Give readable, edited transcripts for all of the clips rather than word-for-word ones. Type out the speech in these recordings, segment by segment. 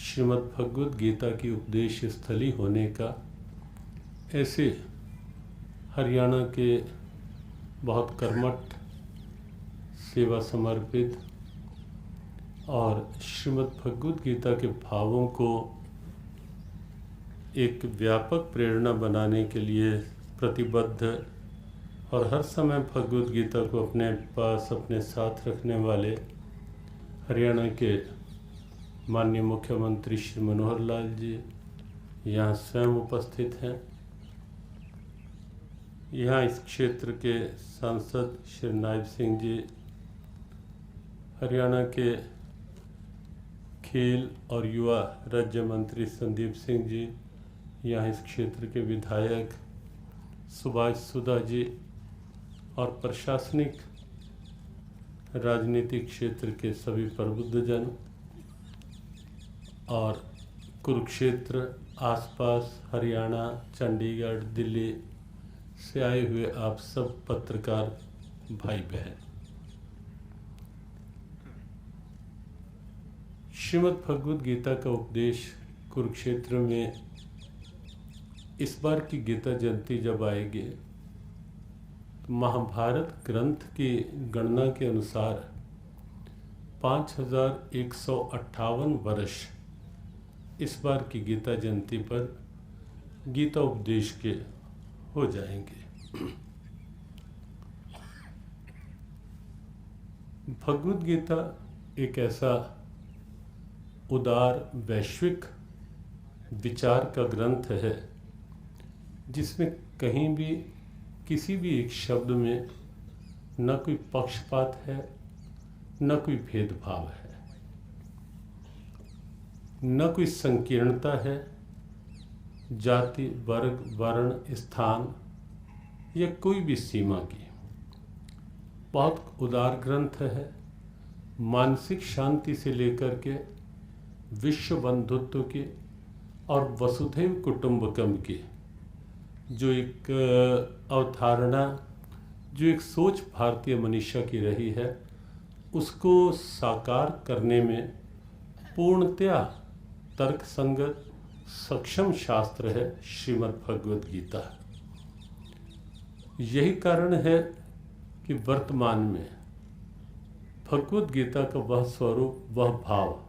श्रीमद् भगवद गीता की उपदेश स्थली होने का ऐसे हरियाणा के बहुत कर्मठ, सेवा समर्पित और श्रीमद् भगवद गीता के भावों को एक व्यापक प्रेरणा बनाने के लिए प्रतिबद्ध और हर समय भगवद गीता को अपने पास अपने साथ रखने वाले हरियाणा के माननीय मुख्यमंत्री श्री मनोहर लाल जी यहाँ स्वयं उपस्थित हैं। यहाँ इस क्षेत्र के सांसद श्री नायब सिंह जी, हरियाणा के खेल और युवा राज्य मंत्री संदीप सिंह जी, यहाँ इस क्षेत्र के विधायक सुभाष सुधा जी और प्रशासनिक राजनीतिक क्षेत्र के सभी प्रबुद्धजन और कुरुक्षेत्र, आसपास हरियाणा, चंडीगढ़, दिल्ली से आए हुए आप सब पत्रकार भाई बहन, श्रीमद् भगवद गीता का उपदेश कुरुक्षेत्र में इस बार की गीता जयंती जब आएगी तो महाभारत ग्रंथ की गणना के अनुसार 5158 वर्ष इस बार की गीता जयंती पर गीता उपदेश के हो जाएंगे। भगवद गीता एक ऐसा उदार वैश्विक विचार का ग्रंथ है जिसमें कहीं भी किसी भी एक शब्द में न कोई पक्षपात है, न कोई भेदभाव है, न कोई संकीर्णता है, जाति, वर्ग, वर्ण, स्थान या कोई भी सीमा की। बहुत उदार ग्रंथ है। मानसिक शांति से लेकर के विश्व बंधुत्व की और वसुधैव कुटुंबकम की जो एक अवधारणा, जो एक सोच भारतीय मनीषा की रही है, उसको साकार करने में पूर्णतया तर्क संगत सक्षम शास्त्र है श्रीमद् भगवद गीता। यही कारण है कि वर्तमान में भगवद गीता का वह स्वरूप, वह भाव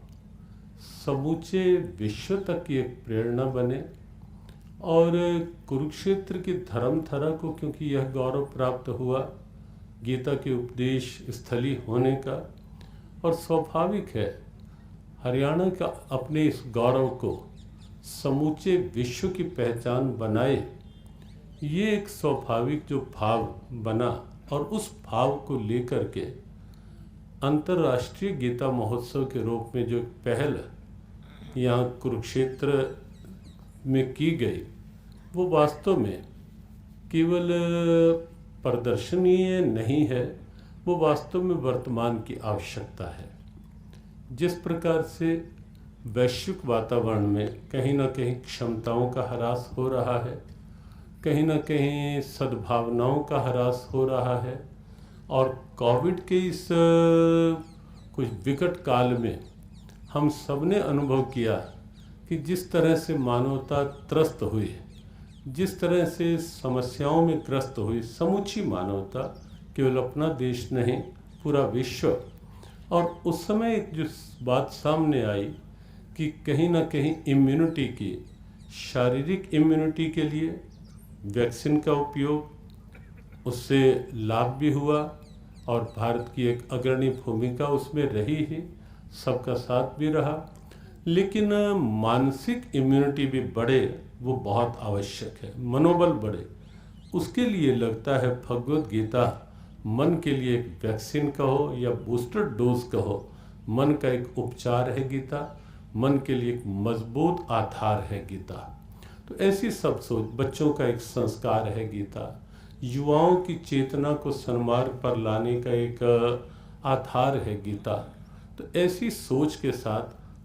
समूचे विश्व तक की एक प्रेरणा बने और कुरुक्षेत्र की धर्मधरा को, क्योंकि यह गौरव प्राप्त हुआ गीता के उपदेश स्थली होने का, और स्वाभाविक है हरियाणा का अपने इस गौरव को समूचे विश्व की पहचान बनाए, ये एक स्वाभाविक जो भाव बना और उस भाव को लेकर के अंतर्राष्ट्रीय गीता महोत्सव के रूप में जो एक पहल यहाँ कुरुक्षेत्र में की गई, वो वास्तव में केवल प्रदर्शनीय नहीं है, वो वास्तव में वर्तमान की आवश्यकता है। जिस प्रकार से वैश्विक वातावरण में कहीं ना कहीं क्षमताओं का ह्रास हो रहा है, कहीं ना कहीं सद्भावनाओं का ह्रास हो रहा है, और कोविड के इस कुछ विकट काल में हम सबने अनुभव किया कि जिस तरह से मानवता त्रस्त हुई, जिस तरह से समस्याओं में ग्रस्त हुई समूची मानवता, केवल अपना देश नहीं पूरा विश्व, और उस समय एक जो बात सामने आई कि कहीं ना कहीं इम्यूनिटी की, शारीरिक इम्यूनिटी के लिए वैक्सीन का उपयोग, उससे लाभ भी हुआ और भारत की एक अग्रणी भूमिका उसमें रही ही, सबका साथ भी रहा, लेकिन मानसिक इम्यूनिटी भी बढ़े, वो बहुत आवश्यक है। मनोबल बढ़े, उसके लिए लगता है भगवद गीता मन के लिए एक वैक्सीन कहो या बूस्टर डोज कहो, मन का एक उपचार है गीता, मन के लिए एक मजबूत आधार है गीता। तो ऐसी सब सोच, बच्चों का एक संस्कार है गीता, युवाओं की चेतना को सन्मार्ग पर लाने का एक आधार है गीता। तो ऐसी सोच के साथ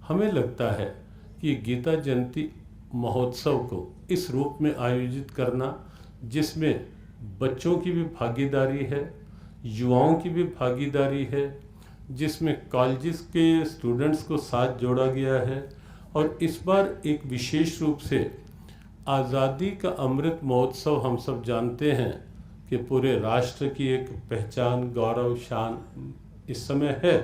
हमें लगता है कि गीता जयंती महोत्सव को इस रूप में आयोजित करना, जिसमें बच्चों की भी भागीदारी है, युवाओं की भी भागीदारी है, जिसमें कॉलेजेस के स्टूडेंट्स को साथ जोड़ा गया है और इस बार एक विशेष रूप से आज़ादी का अमृत महोत्सव, हम सब जानते हैं कि पूरे राष्ट्र की एक पहचान, गौरव, शान इस समय है।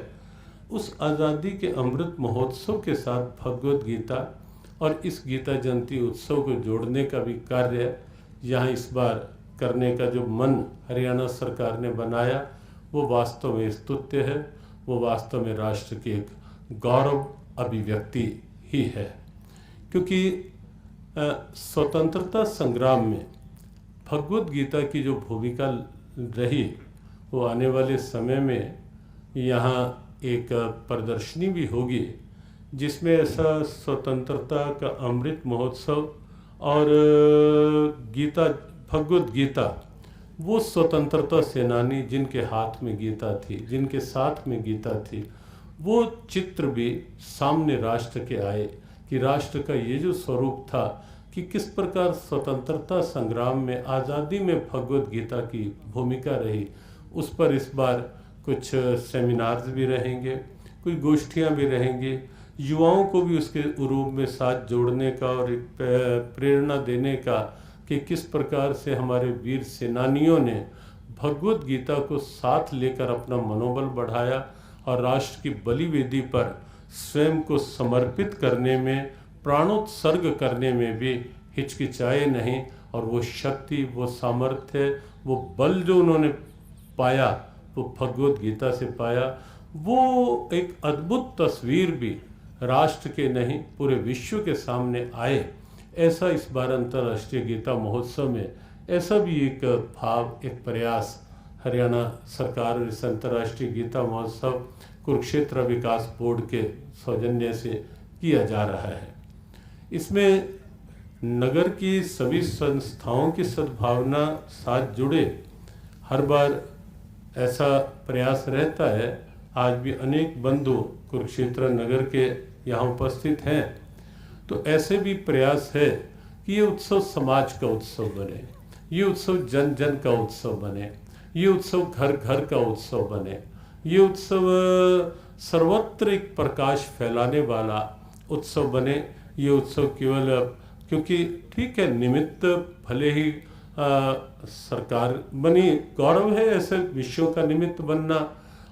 उस आज़ादी के अमृत महोत्सव के साथ भगवद गीता और इस गीता जयंती उत्सव को जोड़ने का भी कार्य यहाँ इस बार करने का जो मन हरियाणा सरकार ने बनाया, वो वास्तव में स्तुत्य है, वो वास्तव में राष्ट्र की एक गौरव अभिव्यक्ति ही है। क्योंकि स्वतंत्रता संग्राम में भगवद गीता की जो भूमिका रही, वो आने वाले समय में यहाँ एक प्रदर्शनी भी होगी, जिसमें ऐसा स्वतंत्रता का अमृत महोत्सव और गीता, भगवद गीता, वो स्वतंत्रता सेनानी जिनके हाथ में गीता थी, जिनके साथ में गीता थी, वो चित्र भी सामने राष्ट्र के आए कि राष्ट्र का ये जो स्वरूप था कि किस प्रकार स्वतंत्रता संग्राम में, आज़ादी में भगवद गीता की भूमिका रही। उस पर इस बार कुछ सेमिनार्स भी रहेंगे, कुछ गोष्ठियाँ भी रहेंगी, युवाओं को भी उसके रूप में साथ जोड़ने का और एक प्रेरणा देने का कि किस प्रकार से हमारे वीर सेनानियों ने भगवद गीता को साथ लेकर अपना मनोबल बढ़ाया और राष्ट्र की बलिवेदी पर स्वयं को समर्पित करने में, प्राणोत्सर्ग करने में भी हिचकिचाए नहीं। और वो शक्ति, वो सामर्थ्य, वो बल जो उन्होंने पाया, वो भगवद गीता से पाया। वो एक अद्भुत तस्वीर भी राष्ट्र के नहीं, पूरे विश्व के सामने आए। ऐसा इस बार अंतर्राष्ट्रीय गीता महोत्सव में ऐसा भी एक भाव, एक प्रयास हरियाणा सरकार और इस अंतर्राष्ट्रीय गीता महोत्सव कुरुक्षेत्र विकास बोर्ड के सौजन्य से किया जा रहा है। इसमें नगर की सभी संस्थाओं की सद्भावना साथ जुड़े, हर बार ऐसा प्रयास रहता है। आज भी अनेक बंधु कुरुक्षेत्र नगर के यहाँ उपस्थित हैं, तो ऐसे भी प्रयास है कि ये उत्सव समाज का उत्सव बने, ये उत्सव जन जन का उत्सव बने, ये उत्सव घर घर का उत्सव बने, ये उत्सव सर्वत्र एक प्रकाश फैलाने वाला उत्सव बने। ये उत्सव केवल, क्योंकि ठीक है, निमित्त भले ही सरकार बनी, गौरव है ऐसे विषयों का निमित्त बनना,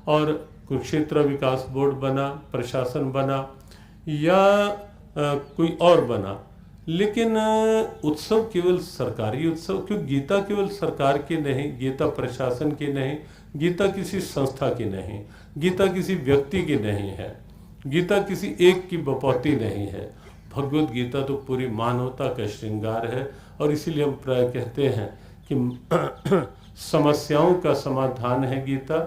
और कुरुक्षेत्र विकास बोर्ड बना, प्रशासन बना या कोई और बना, लेकिन उत्सव केवल सरकारी उत्सव, क्योंकि गीता केवल सरकार की नहीं, गीता प्रशासन की नहीं, गीता किसी संस्था की नहीं, गीता किसी व्यक्ति की नहीं है, गीता किसी एक की बपौती नहीं है। भगवद गीता तो पूरी मानवता का श्रृंगार है। और इसीलिए हम प्राय कहते हैं कि समस्याओं का समाधान है गीता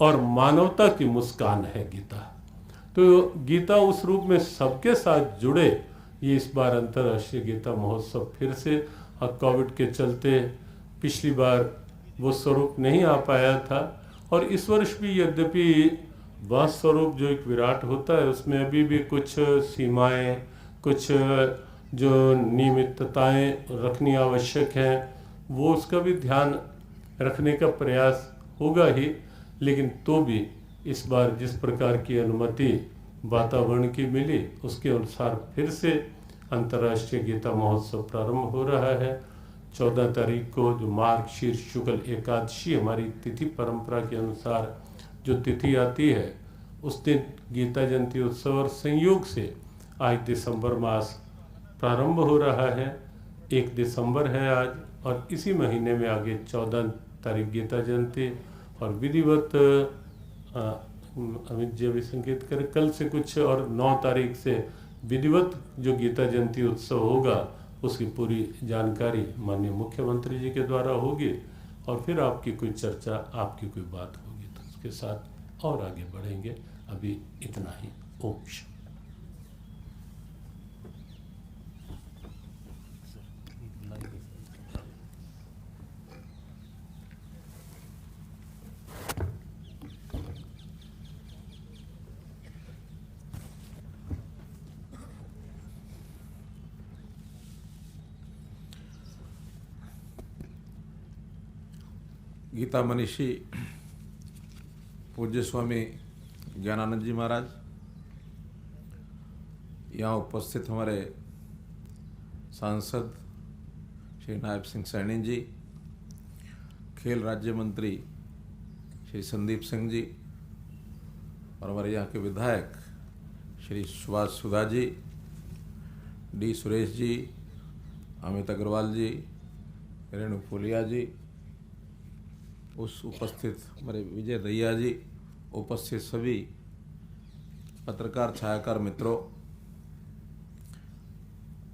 और मानवता की मुस्कान है गीता। तो गीता उस रूप में सबके साथ जुड़े। ये इस बार अंतर्राष्ट्रीय गीता महोत्सव फिर से, कोविड के चलते पिछली बार वो स्वरूप नहीं आ पाया था, और इस वर्ष भी यद्यपि वह स्वरूप जो एक विराट होता है, उसमें अभी भी कुछ सीमाएं, कुछ जो नियमितताएं रखनी आवश्यक हैं, वो उसका भी ध्यान रखने का प्रयास होगा ही। लेकिन तो भी इस बार जिस प्रकार की अनुमति वातावरण की मिली, उसके अनुसार फिर से अंतर्राष्ट्रीय गीता महोत्सव प्रारंभ हो रहा है। 14 तारीख को जो मार्गशीर्ष शुक्ल एकादशी हमारी तिथि परंपरा के अनुसार जो तिथि आती है, उस दिन गीता जयंती उत्सव और संयोग से आज दिसंबर मास प्रारंभ हो रहा है। 1 दिसंबर है आज, और इसी महीने में आगे 14 तारीख गीता जयंती, और विधिवत अमित जी भी संकेत करें, कल से कुछ, और 9 तारीख से विधिवत जो गीता जयंती उत्सव होगा, उसकी पूरी जानकारी माननीय मुख्यमंत्री जी के द्वारा होगी। और फिर आपकी कोई चर्चा, आपकी कोई बात होगी तो उसके साथ और आगे बढ़ेंगे। अभी इतना ही। ओम शांति। गीता मनीषी पूज्य स्वामी ज्ञानानंद जी महाराज, यहाँ उपस्थित हमारे सांसद श्री नायब सिंह सैनी जी, खेल राज्य मंत्री श्री संदीप सिंह जी और हमारे यहाँ के विधायक श्री सुभाष सुधा जी, डी सुरेश जी, अमित अग्रवाल जी, रेणु फूलिया जी, उस उपस्थित हमारे विजय दहिया जी, उपस्थित सभी पत्रकार छायाकार मित्रों,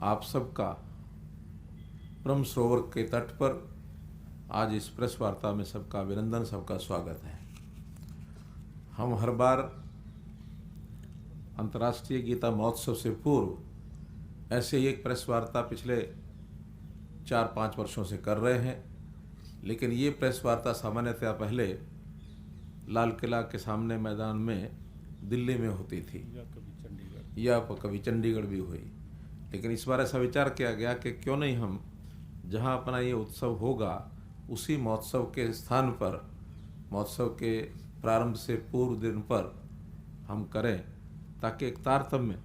आप सबका ब्रह्म सरोवर के तट पर आज इस प्रेस वार्ता में सबका अभिनंदन, सबका स्वागत है। हम हर बार अंतर्राष्ट्रीय गीता महोत्सव से पूर्व ऐसे ही एक प्रेस वार्ता पिछले 4-5 वर्षों से कर रहे हैं, लेकिन ये प्रेस वार्ता सामान्यतः पहले लाल किला के सामने मैदान में दिल्ली में होती थी या कभी चंडीगढ़ भी हुई, लेकिन इस बार ऐसा विचार किया गया कि क्यों नहीं हम जहां अपना ये उत्सव होगा उसी महोत्सव के स्थान पर, महोत्सव के प्रारंभ से पूर्व दिन पर हम करें, ताकि एक तारतम्य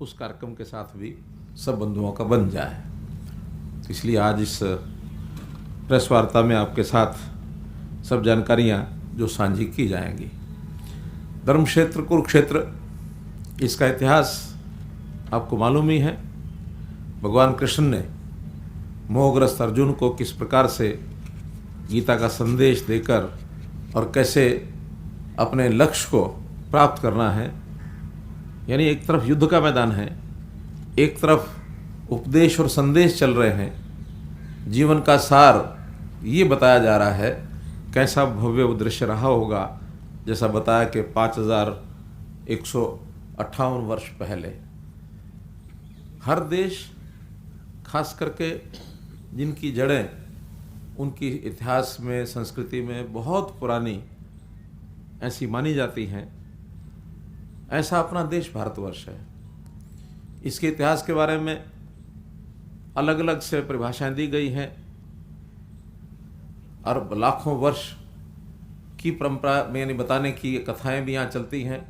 उस कार्यक्रम के साथ भी सब बंधुओं का बन जाए। इसलिए आज इस प्रेस वार्ता में आपके साथ सब जानकारियां जो साझी की जाएंगी। धर्म क्षेत्र कुरुक्षेत्र, इसका इतिहास आपको मालूम ही है। भगवान कृष्ण ने मोहग्रस्त अर्जुन को किस प्रकार से गीता का संदेश देकर और कैसे अपने लक्ष्य को प्राप्त करना है, यानी एक तरफ युद्ध का मैदान है, एक तरफ उपदेश और संदेश चल रहे हैं, जीवन का सार ये बताया जा रहा है, कैसा भव्य दृश्य रहा होगा, जैसा बताया कि 5158 वर्ष पहले हर देश, खास करके जिनकी जड़ें उनकी इतिहास में, संस्कृति में बहुत पुरानी ऐसी मानी जाती हैं, ऐसा अपना देश भारतवर्ष है। इसके इतिहास के बारे में अलग अलग से परिभाषाएं दी गई हैं और लाखों वर्ष की परंपरा में यानी बताने की कथाएं भी यहाँ चलती हैं,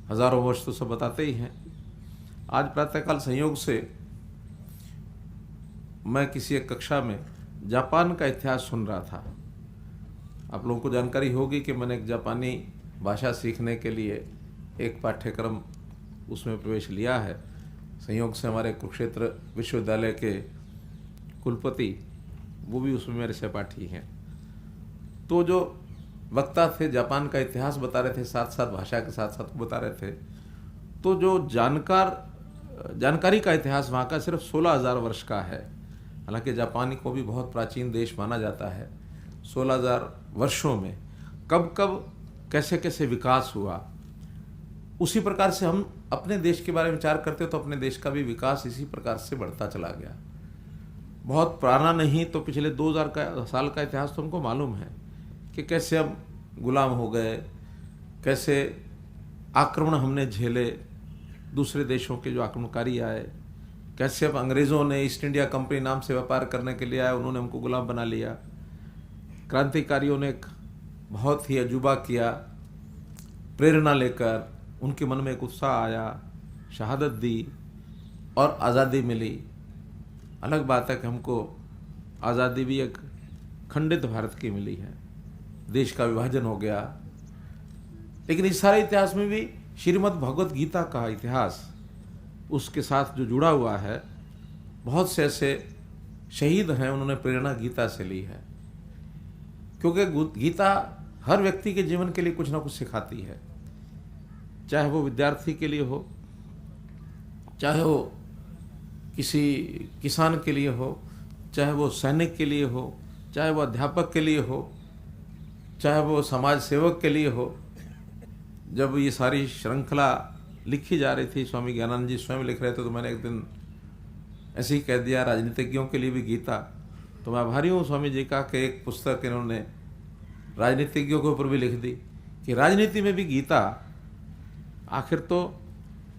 हजारों वर्ष तो सब बताते ही हैं। आज प्रातःकाल संयोग से मैं किसी एक कक्षा में जापान का इतिहास सुन रहा था। आप लोगों को जानकारी होगी कि मैंने एक जापानी भाषा सीखने के लिए एक पाठ्यक्रम उसमें प्रवेश लिया है। संयोग से हमारे कुरुक्षेत्र विश्वविद्यालय के कुलपति वो भी उसमें मेरे सहपाठी हैं। तो जो वक्ता थे जापान का इतिहास बता रहे थे, साथ साथ भाषा के साथ साथ बता रहे थे। तो जो जानकारी का इतिहास वहाँ का सिर्फ 16,000 वर्ष का है। हालांकि जापानी को भी बहुत प्राचीन देश माना जाता है। 16,000 वर्षों में कब कब कैसे कैसे विकास हुआ, उसी प्रकार से हम अपने देश के बारे में विचार करते तो अपने देश का भी विकास इसी प्रकार से बढ़ता चला गया। बहुत पुराना नहीं तो पिछले 2000 साल का इतिहास तो हमको मालूम है कि कैसे हम गुलाम हो गए, कैसे आक्रमण हमने झेले, दूसरे देशों के जो आक्रमणकारी आए, कैसे अब अंग्रेज़ों ने ईस्ट इंडिया कंपनी नाम से व्यापार करने के लिए आए, उन्होंने हमको गुलाम बना लिया। क्रांतिकारियों ने एक बहुत ही अजूबा किया, प्रेरणा लेकर उनके मन में एक उत्साह आया, शहादत दी और आज़ादी मिली। अलग बात है कि हमको आज़ादी भी एक खंडित भारत की मिली है, देश का विभाजन हो गया। लेकिन इस सारे इतिहास में भी श्रीमद् भगवत गीता का इतिहास उसके साथ जो जुड़ा हुआ है, बहुत से ऐसे शहीद हैं, उन्होंने प्रेरणा गीता से ली है। क्योंकि गीता हर व्यक्ति के जीवन के लिए कुछ ना कुछ सिखाती है, चाहे वो विद्यार्थी के लिए हो, चाहे वो किसी किसान के लिए हो, चाहे वो सैनिक के लिए हो, चाहे वो अध्यापक के लिए हो, चाहे वो समाज सेवक के लिए हो। जब ये सारी श्रृंखला लिखी जा रही थी, स्वामी ज्ञानानंद जी स्वयं लिख रहे थे, तो मैंने एक दिन ऐसे ही कह दिया राजनीतिज्ञों के लिए भी गीता। तो मैं आभारी हूँ स्वामी जी का कि एक पुस्तक इन्होंने राजनीतिज्ञों के ऊपर भी लिख दी कि राजनीति में भी गीता आखिर तो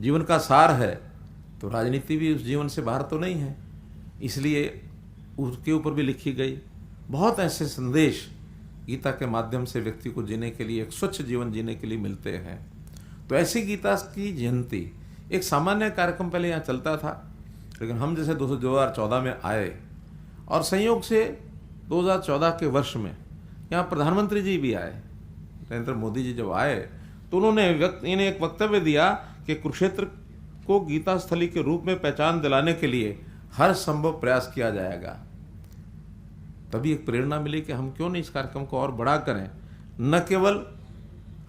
जीवन का सार है, तो राजनीति भी उस जीवन से बाहर तो नहीं है, इसलिए उसके ऊपर भी लिखी गई। बहुत ऐसे संदेश गीता के माध्यम से व्यक्ति को जीने के लिए, एक स्वच्छ जीवन जीने के लिए मिलते हैं। तो ऐसी गीता की जयंती, एक सामान्य कार्यक्रम पहले यहाँ चलता था, लेकिन हम जैसे 2014 में आए और संयोग से 2014 के वर्ष में यहाँ प्रधानमंत्री जी भी आए, नरेंद्र मोदी जी जब आए तो उन्होंने इन्हें एक वक्तव्य दिया कि कुरुक्षेत्र को गीता स्थली के रूप में पहचान दिलाने के लिए हर संभव प्रयास किया जाएगा। तभी एक प्रेरणा मिली कि हम क्यों नहीं इस कार्यक्रम को और बड़ा करें, न केवल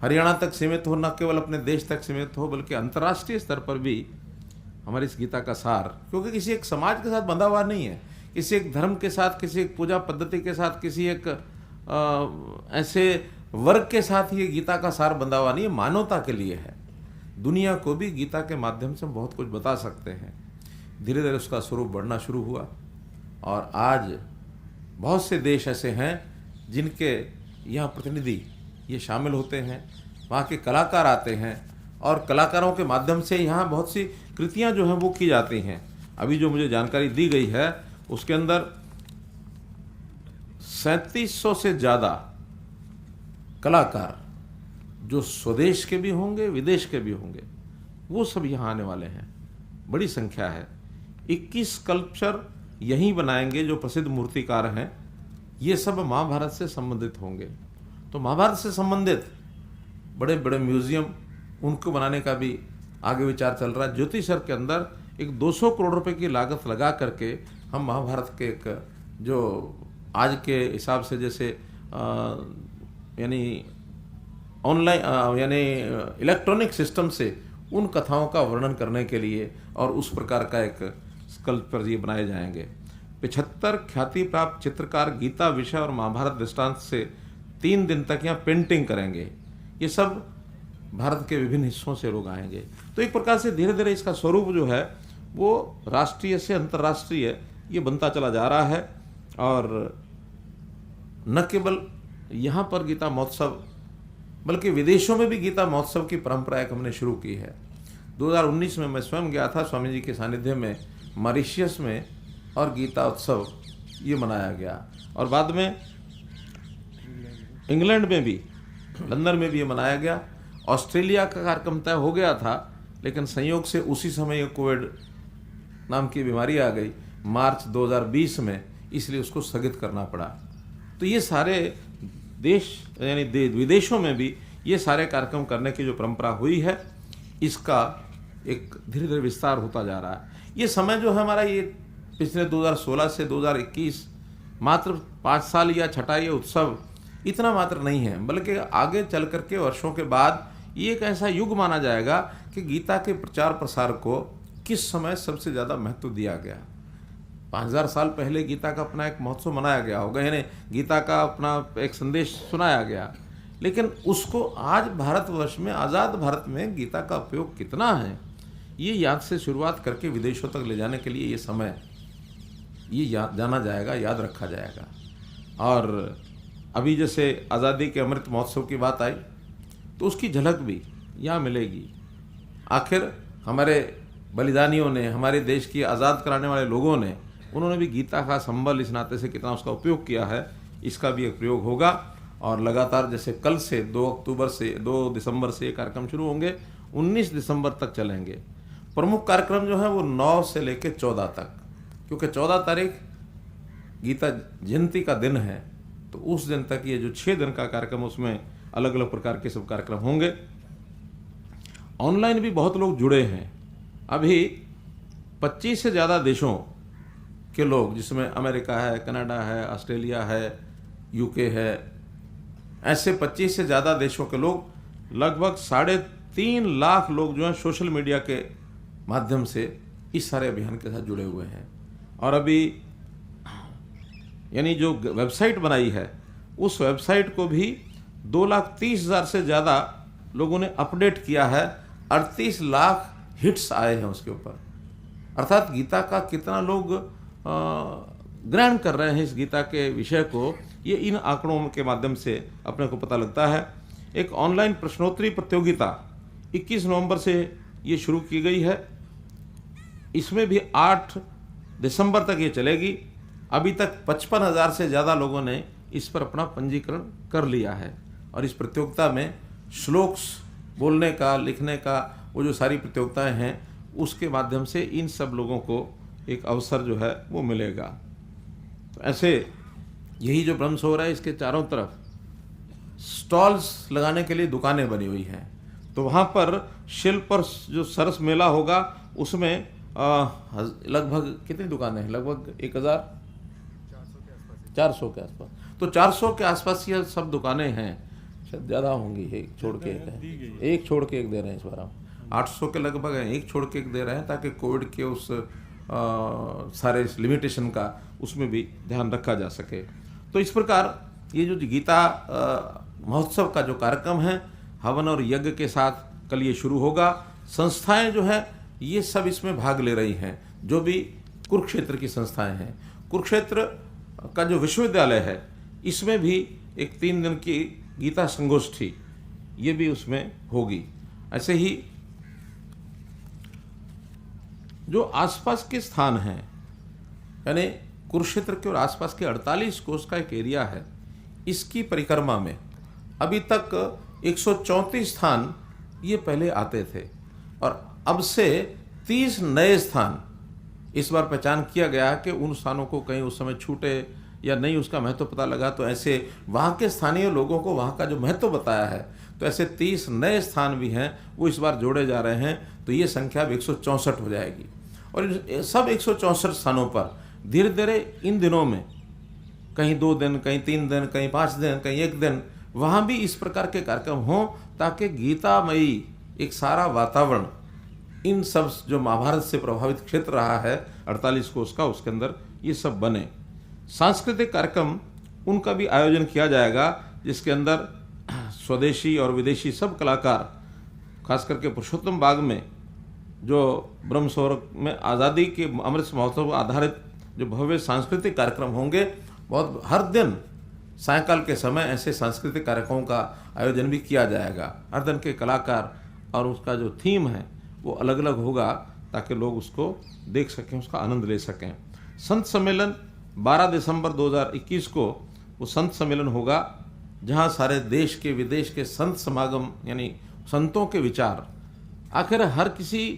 हरियाणा तक सीमित हो, न केवल अपने देश तक सीमित हो, बल्कि अंतर्राष्ट्रीय स्तर पर भी हमारी इस गीता का सार, क्योंकि किसी एक समाज के साथ बंधा हुआ नहीं है, किसी एक धर्म के साथ, किसी एक पूजा पद्धति के साथ, किसी एक ऐसे वर्ग के साथ ये गीता का सार बंधा हुआ नहीं है, मानवता के लिए है। दुनिया को भी गीता के माध्यम से हम बहुत कुछ बता सकते हैं। धीरे धीरे उसका स्वरूप बढ़ना शुरू हुआ और आज बहुत से देश ऐसे हैं जिनके यहाँ प्रतिनिधि ये शामिल होते हैं, वहाँ के कलाकार आते हैं और कलाकारों के माध्यम से यहाँ बहुत सी कृतियाँ जो हैं वो की जाती हैं। अभी जो मुझे जानकारी दी गई है उसके अंदर 3700 से ज़्यादा कलाकार जो स्वदेश के भी होंगे, विदेश के भी होंगे, वो सब यहाँ आने वाले हैं। बड़ी संख्या है। 21 स्कल्पचर यहीं बनाएंगे जो प्रसिद्ध मूर्तिकार हैं। ये सब महाभारत से संबंधित होंगे। तो महाभारत से संबंधित बड़े बड़े म्यूजियम उनको बनाने का भी आगे विचार चल रहा है। ज्योतिषर के अंदर एक 200 करोड़ रुपए की लागत लगा करके हम महाभारत के एक जो आज के हिसाब से जैसे यानी ऑनलाइन यानी इलेक्ट्रॉनिक सिस्टम से उन कथाओं का वर्णन करने के लिए और उस प्रकार का एक स्कल्पचर ये बनाए जाएंगे। 75 ख्याति प्राप्त चित्रकार गीता विषय और महाभारत दृष्टांत से 3 दिन तक यहाँ पेंटिंग करेंगे। ये सब भारत के विभिन्न हिस्सों से लोग आएंगे। तो एक प्रकार से धीरे धीरे इसका स्वरूप जो है वो राष्ट्रीय से अंतर्राष्ट्रीय ये बनता चला जा रहा है। और न केवल यहाँ पर गीता महोत्सव बल्कि विदेशों में भी गीता महोत्सव की परंपरा एक हमने शुरू की है। 2019 में मैं स्वयं गया था स्वामी जी के सानिध्य में मॉरिशस में और गीता उत्सव ये मनाया गया। और बाद में इंग्लैंड में भी, लंदन में भी ये मनाया गया। ऑस्ट्रेलिया का कार्यक्रम तय हो गया था, लेकिन संयोग से उसी समय ये कोविड नाम की बीमारी आ गई मार्च 2020 में, इसलिए उसको स्थगित करना पड़ा। तो ये सारे देश यानी विदेशों में भी ये सारे कार्यक्रम करने की जो परंपरा हुई है, इसका एक धीरे धीरे विस्तार होता जा रहा है। ये समय जो है हमारा ये पिछले 2016 से 2021 मात्र 5 साल या छठा ये उत्सव इतना मात्र नहीं है, बल्कि आगे चल करके वर्षों के बाद ये एक ऐसा युग माना जाएगा कि गीता के प्रचार प्रसार को किस समय सबसे ज़्यादा महत्व दिया गया। 5000 साल पहले गीता का अपना एक महोत्सव मनाया गया होगा, यानी गीता का अपना एक संदेश सुनाया गया, लेकिन उसको आज भारतवर्ष में, आज़ाद भारत में गीता का उपयोग कितना है, ये याद से शुरुआत करके विदेशों तक ले जाने के लिए ये समय ये जाना जाएगा, याद रखा जाएगा। और अभी जैसे आज़ादी के अमृत महोत्सव की बात आई तो उसकी झलक भी यहाँ मिलेगी। आखिर हमारे बलिदानियों ने, हमारे देश की आज़ाद कराने वाले लोगों ने, उन्होंने भी गीता का संबल इस नाते से कितना उसका उपयोग किया है, इसका भी एक प्रयोग होगा। और लगातार जैसे कल से 2 दिसंबर से ये कार्यक्रम शुरू होंगे, 19 दिसंबर तक चलेंगे। प्रमुख कार्यक्रम जो है वो 9 से लेकर 14 तक, क्योंकि 14 तारीख गीता जयंती का दिन है, तो उस दिन तक ये जो 6 दिन का कार्यक्रम उसमें अलग अलग प्रकार के सब कार्यक्रम होंगे। ऑनलाइन भी बहुत लोग जुड़े हैं। अभी 25 से ज़्यादा देशों के लोग, जिसमें अमेरिका है, कनाडा है, ऑस्ट्रेलिया है, यूके है, ऐसे 25 से ज़्यादा देशों के लोग, लगभग 3.5 लाख लोग जो हैं सोशल मीडिया के माध्यम से इस सारे अभियान के साथ जुड़े हुए हैं। और अभी यानी जो वेबसाइट बनाई है, उस वेबसाइट को भी 2,30,000 से ज़्यादा लोगों ने अपडेट किया है। 38 लाख हिट्स आए हैं उसके ऊपर। अर्थात गीता का कितना लोग ग्रहण कर रहे हैं इस गीता के विषय को, ये इन आंकड़ों के माध्यम से अपने को पता लगता है। एक ऑनलाइन प्रश्नोत्तरी प्रतियोगिता 21 नवंबर से ये शुरू की गई है। इसमें भी 8 दिसंबर तक ये चलेगी। अभी तक 55,000 से ज़्यादा लोगों ने इस पर अपना पंजीकरण कर लिया है। और इस प्रतियोगिता में श्लोक्स बोलने का, लिखने का, वो जो सारी प्रतियोगिताएं हैं, उसके माध्यम से इन सब लोगों को एक अवसर जो है वो मिलेगा। तो ऐसे यही जो ब्रह्म सरोवर है, इसके चारों तरफ स्टॉल्स लगाने के लिए दुकानें बनी हुई हैं। तो वहाँ पर शिल्प और जो सरस मेला होगा उसमें लगभग कितनी दुकानें हैं? लगभग 1400 के आसपास। तो 400 के आसपास ये सब दुकानें हैं, शायद ज़्यादा होंगी, एक छोड़ के एक दे रहे हैं इस बार हम। 800 के लगभग हैं, एक छोड़ के एक दे रहे हैं, ताकि कोविड के उस सारे लिमिटेशन का उसमें भी ध्यान रखा जा सके। तो इस प्रकार ये जो गीता महोत्सव का जो कार्यक्रम है, हवन और यज्ञ के साथ कल ये शुरू होगा। संस्थाएं जो है ये सब इसमें भाग ले रही हैं, जो भी कुरुक्षेत्र की संस्थाएं हैं। कुरुक्षेत्र का जो विश्वविद्यालय है, इसमें भी एक 3 दिन की गीता संगोष्ठी ये भी उसमें होगी। ऐसे ही जो आसपास के स्थान हैं, यानी कुरुक्षेत्र के और आसपास के 48 कोस का एक एरिया है, इसकी परिक्रमा में अभी तक 134 स्थान ये पहले आते थे, और अब से 30 नए स्थान इस बार पहचान किया गया कि उन स्थानों को कहीं उस समय छूटे या नहीं, उसका महत्व पता लगा, तो ऐसे वहाँ के स्थानीय लोगों को वहाँ का जो महत्व बताया है, तो ऐसे 30 नए स्थान भी हैं वो इस बार जोड़े जा रहे हैं। तो ये संख्या 164 हो जाएगी, और सब 164 स्थानों पर धीरे धीरे इन दिनों में कहीं 2 दिन, कहीं 3 दिन, कहीं 5 दिन, कहीं 1 दिन, वहाँ भी इस प्रकार के कार्यक्रम हों, ताकि गीतामयी एक सारा वातावरण इन सब जो महाभारत से प्रभावित क्षेत्र रहा है 48 कोस का, उसके अंदर ये सब बने। सांस्कृतिक कार्यक्रम उनका भी आयोजन किया जाएगा, जिसके अंदर स्वदेशी और विदेशी सब कलाकार, खास करके पुरुषोत्तम बाग में जो ब्रह्म सरोवर में आज़ादी के अमृत महोत्सव पर आधारित जो भव्य सांस्कृतिक कार्यक्रम होंगे, बहुत हर दिन सायंकाल के समय ऐसे सांस्कृतिक कार्यक्रमों का आयोजन भी किया जाएगा। हर दिन के कलाकार और उसका जो थीम है वो अलग अलग होगा, ताकि लोग उसको देख सकें, उसका आनंद ले सकें। संत सम्मेलन 12 दिसंबर 2021 को वो संत सम्मेलन होगा, जहाँ सारे देश के विदेश के संत समागम, यानी संतों के विचार, आखिर हर किसी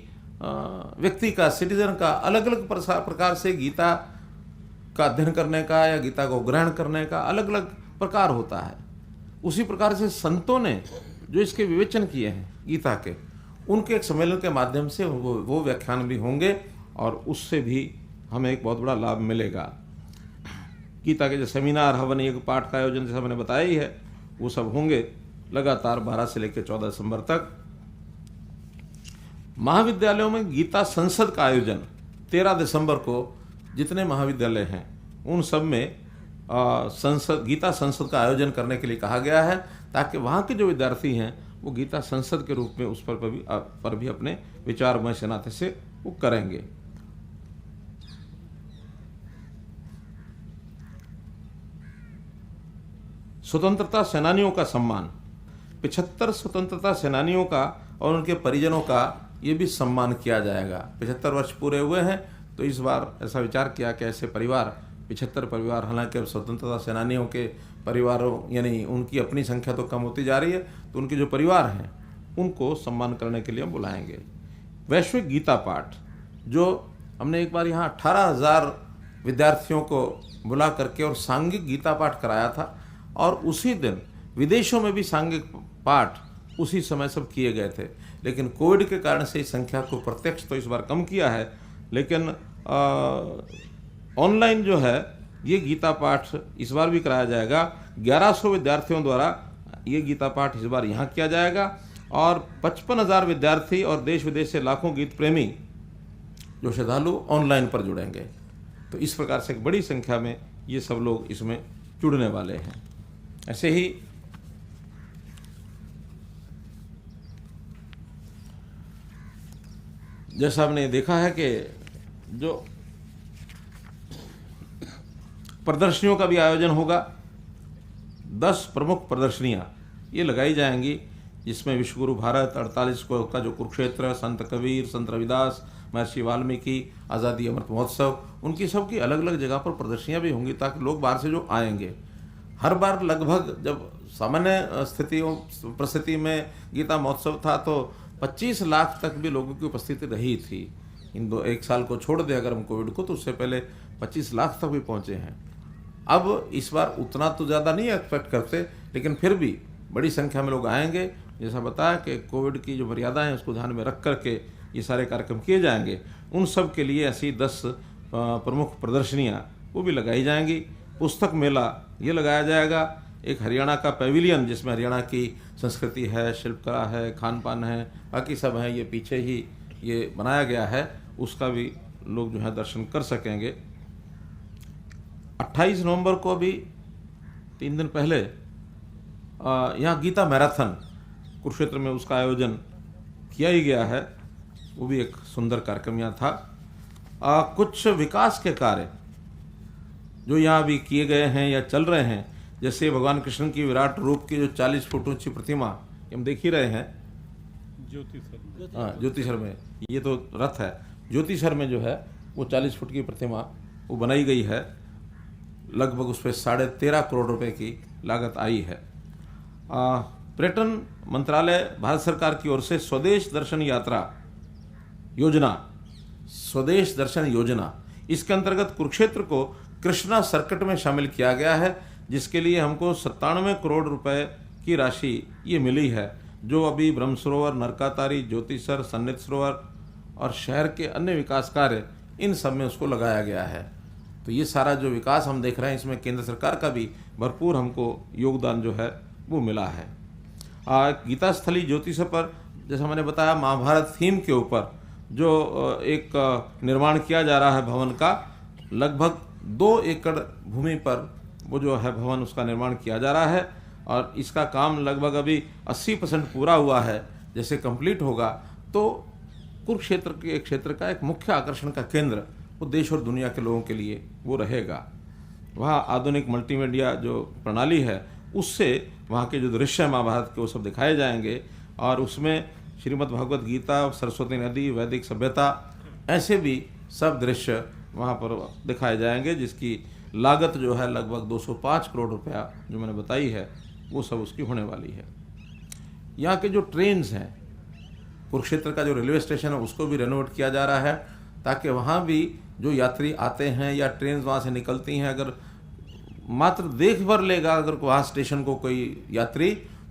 व्यक्ति का, सिटीजन का अलग अलग प्रकार से गीता का अध्ययन करने का या गीता को ग्रहण करने का अलग अलग प्रकार होता है। उसी प्रकार से संतों ने जो इसके विवेचन किए हैं गीता के, उनके एक सम्मेलन के माध्यम से वो व्याख्यान भी होंगे, और उससे भी हमें एक बहुत बड़ा लाभ मिलेगा। गीता के जो सेमिनार, हवन, यज्ञ, पाठ का आयोजन जैसा मैंने बताया ही है, वो सब होंगे लगातार 12 से लेकर 14 दिसंबर तक। महाविद्यालयों में गीता संसद का आयोजन 13 दिसंबर को जितने महाविद्यालय हैं उन सब में गीता संसद का आयोजन करने के लिए कहा गया है, ताकि वहाँ के जो विद्यार्थी हैं वो गीता संसद के रूप में उस पर भी अपने विचारमय से नाते से वो करेंगे। स्वतंत्रता सेनानियों का सम्मान, 75 स्वतंत्रता सेनानियों का और उनके परिजनों का ये भी सम्मान किया जाएगा। 75 वर्ष पूरे हुए हैं, तो इस बार ऐसा विचार किया कि ऐसे परिवार, 75 परिवार, हालांकि अब स्वतंत्रता सेनानियों के परिवारों, यानी उनकी अपनी संख्या तो कम होती जा रही है, तो उनके जो परिवार हैं उनको सम्मान करने के लिए हम बुलाएंगे। वैश्विक गीता पाठ, जो हमने एक बार यहाँ 18,000 विद्यार्थियों को बुला करके और सांघिक गीता पाठ कराया था, और उसी दिन विदेशों में भी सांघिक पाठ उसी समय सब किए गए थे। लेकिन कोविड के कारण से इस संख्या को प्रत्यक्ष तो इस बार कम किया है, लेकिन ऑनलाइन जो है ये गीता पाठ इस बार भी कराया जाएगा। 1100 विद्यार्थियों द्वारा ये गीता पाठ इस बार यहाँ किया जाएगा, और 55,000 विद्यार्थी और देश विदेश से लाखों गीत प्रेमी जो श्रद्धालु ऑनलाइन पर जुड़ेंगे। तो इस प्रकार से एक बड़ी संख्या में ये सब लोग इसमें जुड़ने वाले हैं। ऐसे ही जैसा हमने देखा है कि जो प्रदर्शनियों का भी आयोजन होगा, 10 प्रमुख प्रदर्शनियां ये लगाई जाएंगी, जिसमें विश्वगुरु भारत 48 को का जो कुरुक्षेत्र, संत कबीर, संत रविदास, महर्षि वाल्मीकि, आज़ादी अमृत महोत्सव, उनकी सबकी अलग अलग जगह पर प्रदर्शनियां भी होंगी, ताकि लोग बाहर से जो आएंगे, हर बार लगभग जब सामान्य परिस्थिति में गीता महोत्सव था तो 25 लाख तक भी लोगों की उपस्थिति रही थी। एक साल को छोड़ दे अगर हम कोविड को, तो उससे पहले 25 लाख तक भी पहुंचे हैं। अब इस बार उतना तो ज़्यादा नहीं एक्सपेक्ट करते, लेकिन फिर भी बड़ी संख्या में लोग आएंगे। जैसा बताया कि कोविड की जो मर्यादा है उसको ध्यान में रख करके ये सारे कार्यक्रम किए जाएंगे। उन सब के लिए ऐसी 10 प्रमुख प्रदर्शनियाँ वो भी लगाई जाएंगी। पुस्तक मेला ये लगाया जाएगा। एक हरियाणा का पैविलियन जिसमें हरियाणा की संस्कृति है, शिल्पकला है, खान पान है, बाकी सब है, ये पीछे ही ये बनाया गया है, उसका भी लोग जो है दर्शन कर सकेंगे। 28 नवंबर को अभी 3 दिन पहले यहाँ गीता मैराथन कुरुक्षेत्र में उसका आयोजन किया ही गया है। वो भी एक सुंदर कार्यक्रम यहाँ था। कुछ विकास के कार्य जो यहाँ भी किए गए हैं या चल रहे हैं, जैसे भगवान कृष्ण की विराट रूप की जो 40 फुट ऊंची प्रतिमा हम देख ही रहे हैं ज्योतिसर में, ये तो रथ है, ज्योतिसर में जो है वो 40 फुट की प्रतिमा वो बनाई गई है। लगभग उस पर 13.5 करोड़ रुपए की लागत आई है। पर्यटन मंत्रालय भारत सरकार की ओर से स्वदेश दर्शन यात्रा योजना, स्वदेश दर्शन योजना, इसके अंतर्गत कुरुक्षेत्र को कृष्णा सर्किट में शामिल किया गया है, जिसके लिए हमको 97 करोड़ रुपए की राशि ये मिली है, जो अभी ब्रह्म सरोवर, नरकातारी, ज्योतिसर, सन्निध सरोवर और शहर के अन्य विकास कार्य इन सब में उसको लगाया गया है। तो ये सारा जो विकास हम देख रहे हैं, इसमें केंद्र सरकार का भी भरपूर हमको योगदान जो है वो मिला है। गीता स्थली ज्योतिसर पर जैसा मैंने बताया, महाभारत थीम के ऊपर जो एक निर्माण किया जा रहा है भवन का, लगभग 2 एकड़ भूमि पर वो जो है भवन उसका निर्माण किया जा रहा है और इसका काम लगभग अभी 80% पूरा हुआ है। जैसे कंप्लीट होगा तो कुरुक्षेत्र के क्षेत्र का एक मुख्य आकर्षण का केंद्र वो देश और दुनिया के लोगों के लिए वो रहेगा। वहाँ आधुनिक मल्टीमीडिया जो प्रणाली है उससे वहाँ के जो दृश्य है महाभारत के वो सब दिखाए जाएंगे और उसमें श्रीमद् भागवत गीता, सरस्वती नदी, वैदिक सभ्यता, ऐसे भी सब दृश्य वहाँ पर दिखाए जाएंगे, जिसकी लागत जो है लगभग 205 करोड़ रुपया जो मैंने बताई है वो सब उसकी होने वाली है। यहाँ के जो ट्रेन्स हैं, कुरुक्षेत्र का जो रेलवे स्टेशन है उसको भी रेनोवेट किया जा रहा है, ताकि वहाँ भी जो यात्री आते हैं या ट्रेन वहाँ से निकलती हैं, अगर मात्र देख भर लेगा अगर वहाँ स्टेशन को कोई यात्री,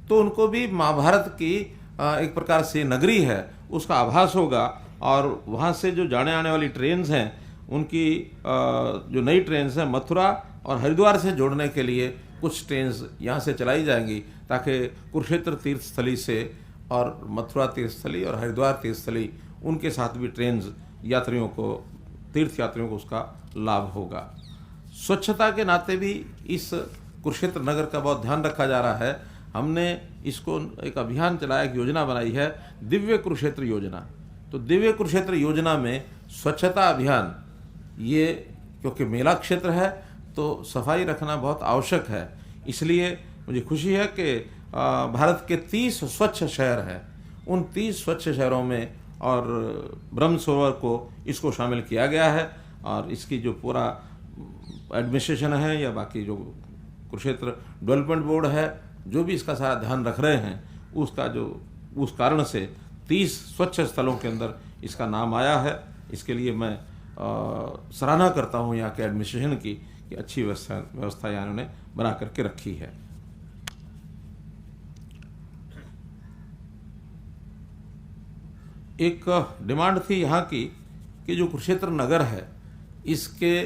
तो उनको भी महाभारत की एक प्रकार से नगरी है उसका आभास होगा। और वहाँ से जो जाने आने वाली ट्रेन्स हैं उनकी जो नई ट्रेन्स हैं मथुरा और हरिद्वार से जोड़ने के लिए कुछ ट्रेन्स यहाँ से चलाई जाएंगी, ताकि कुरुक्षेत्र तीर्थस्थली से और मथुरा तीर्थस्थली और हरिद्वार तीर्थस्थली उनके साथ भी ट्रेन्स यात्रियों को, तीर्थ यात्रियों को उसका लाभ होगा। स्वच्छता के नाते भी इस कुरुक्षेत्र नगर का बहुत ध्यान रखा जा रहा है। हमने इसको एक अभियान चलाया, एक योजना बनाई है, दिव्य कुरुक्षेत्र योजना। तो दिव्य कुरुक्षेत्र योजना में स्वच्छता अभियान, ये क्योंकि मेला क्षेत्र है तो सफाई रखना बहुत आवश्यक है, इसलिए मुझे खुशी है कि भारत के 30 स्वच्छ शहर हैं, उन 30 स्वच्छ शहरों में और ब्रह्म सरोवर को इसको शामिल किया गया है। और इसकी जो पूरा एडमिनिस्ट्रेशन है या बाकी जो कुरुक्षेत्र डेवलपमेंट बोर्ड है, जो भी इसका सारा ध्यान रख रहे हैं, उसका जो उस कारण से 30 स्वच्छ स्थलों के अंदर इसका नाम आया है। इसके लिए मैं सराहना करता हूँ यहाँ के एडमिनिस्ट्रेशन की कि अच्छी व्यवस्था यहाँ उन्होंने बना करके रखी है। एक डिमांड थी यहाँ की कि जो कुरुक्षेत्र नगर है इसके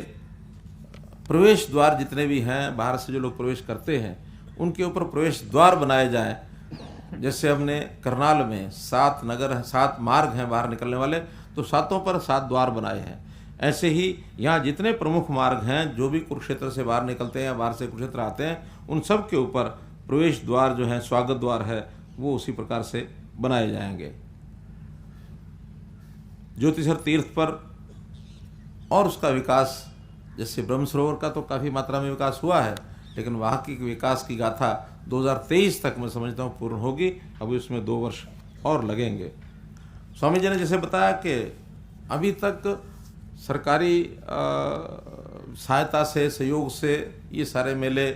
प्रवेश द्वार जितने भी हैं, बाहर से जो लोग प्रवेश करते हैं उनके ऊपर प्रवेश द्वार बनाए जाएं। जैसे हमने करनाल में 7 नगर, 7 मार्ग हैं बाहर निकलने वाले, तो 7 पर 7 द्वार बनाए हैं। ऐसे ही यहाँ जितने प्रमुख मार्ग हैं, जो भी कुरुक्षेत्र से बाहर निकलते हैं या बाहर से कुरुक्षेत्र आते हैं, उन सब के ऊपर प्रवेश द्वार जो है, स्वागत द्वार है, वो उसी प्रकार से बनाए जाएंगे। ज्योतिसर तीर्थ पर और उसका विकास, जैसे ब्रह्म सरोवर का तो काफ़ी मात्रा में विकास हुआ है, लेकिन वहाँ की विकास की गाथा 2023 तक मैं समझता हूँ पूर्ण होगी। अभी उसमें 2 वर्ष और लगेंगे। स्वामी जी ने जैसे बताया कि अभी तक सरकारी सहायता से, सहयोग से ये सारे मेले,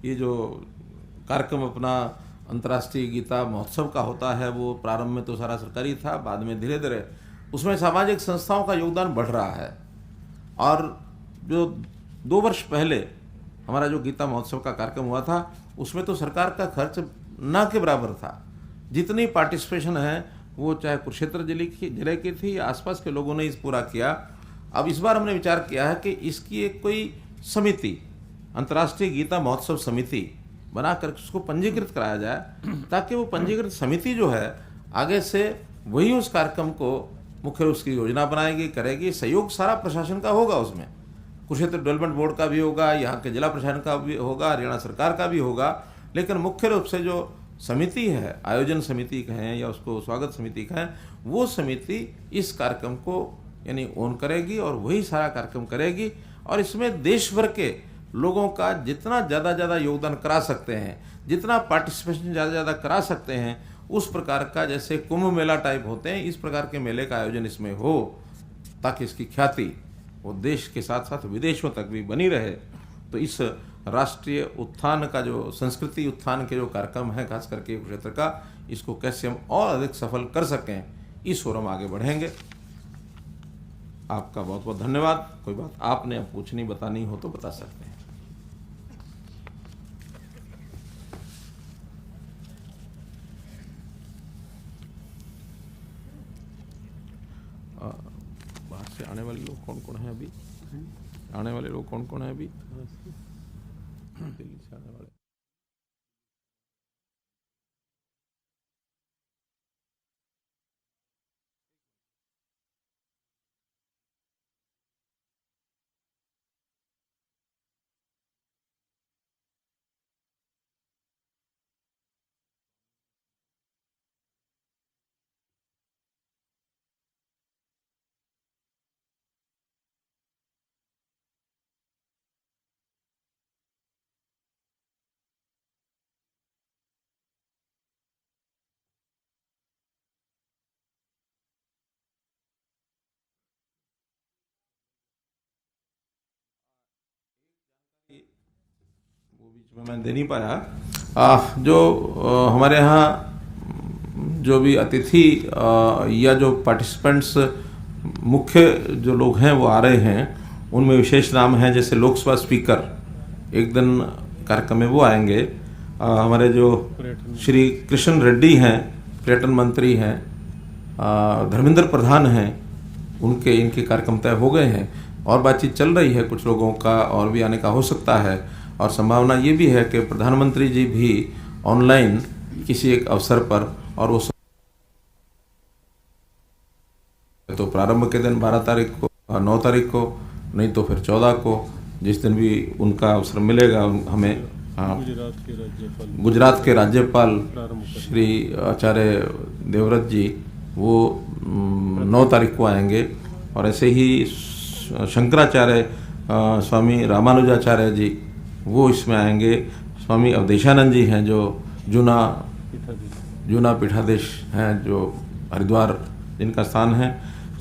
ये जो कार्यक्रम अपना अंतर्राष्ट्रीय गीता महोत्सव का होता है, वो प्रारंभ में तो सारा सरकारी था, बाद में धीरे धीरे उसमें सामाजिक संस्थाओं का योगदान बढ़ रहा है। और जो 2 वर्ष पहले हमारा जो गीता महोत्सव का कार्यक्रम हुआ था, उसमें तो सरकार का खर्च ना के बराबर था। जितनी पार्टिसिपेशन है वो चाहे कुरुक्षेत्र जिले की थी या आसपास के लोगों ने इस पूरा किया। अब इस बार हमने विचार किया है कि इसकी एक कोई समिति, अंतर्राष्ट्रीय गीता महोत्सव समिति बनाकर उसको पंजीकृत कराया जाए, ताकि वो पंजीकृत समिति जो है आगे से वही उस कार्यक्रम को मुख्य रूप से योजना बनाएगी, करेगी। सहयोग सारा प्रशासन का होगा, उसमें कुरुक्षेत्र डेवलपमेंट बोर्ड का भी होगा, यहाँ के जिला प्रशासन का भी होगा, हरियाणा सरकार का भी होगा, लेकिन मुख्य रूप से जो समिति है, आयोजन समिति कहें या उसको स्वागत समिति कहें, वो समिति इस कार्यक्रम को यानी ओन करेगी और वही सारा कार्यक्रम करेगी। और इसमें देश भर के लोगों का जितना ज़्यादा योगदान करा सकते हैं, जितना पार्टिसिपेशन ज़्यादा करा सकते हैं, उस प्रकार का, जैसे कुंभ मेला टाइप होते हैं, इस प्रकार के मेले का आयोजन इसमें हो, ताकि इसकी ख्याति वो देश के साथ साथ विदेशों तक भी बनी रहे। तो इस राष्ट्रीय उत्थान का जो संस्कृति उत्थान के जो कार्यक्रम है, खास करके क्षेत्र का, इसको कैसे हम और अधिक सफल कर सकें, इस ओर हम आगे बढ़ेंगे। आपका बहुत बहुत धन्यवाद। कोई बात आपने अब पूछनी बतानी हो तो बता सकते हैं। बाहर से आने वाले लोग कौन कौन है अभी? आने वाले लोग कौन कौन है अभी? दिल्ली से आने वाले वो बीच में मैं दे नहीं पाया। जो हमारे यहाँ जो भी अतिथि या जो पार्टिसिपेंट्स मुख्य जो लोग हैं वो आ रहे हैं, उनमें विशेष नाम है, जैसे लोकसभा स्पीकर एक दिन कार्यक्रम में वो आएंगे। हमारे जो श्री कृष्ण रेड्डी हैं, पर्यटन मंत्री हैं, धर्मेंद्र प्रधान हैं, इनके कार्यक्रम तय हो गए हैं और बातचीत चल रही है। कुछ लोगों का और भी आने का हो सकता है और संभावना ये भी है कि प्रधानमंत्री जी भी ऑनलाइन किसी एक अवसर पर, और वो तो प्रारंभ के दिन 12 तारीख को, 9 तारीख को, नहीं तो फिर 14 को, जिस दिन भी उनका अवसर मिलेगा हमें। गुजरात के राज्यपाल श्री आचार्य देवव्रत जी वो 9 तारीख को आएंगे। और ऐसे ही शंकराचार्य स्वामी रामानुजाचार्य जी वो इसमें आएंगे। स्वामी अवधेशानंद जी हैं जो जूना पीठाधीश हैं, जो हरिद्वार जिनका स्थान है।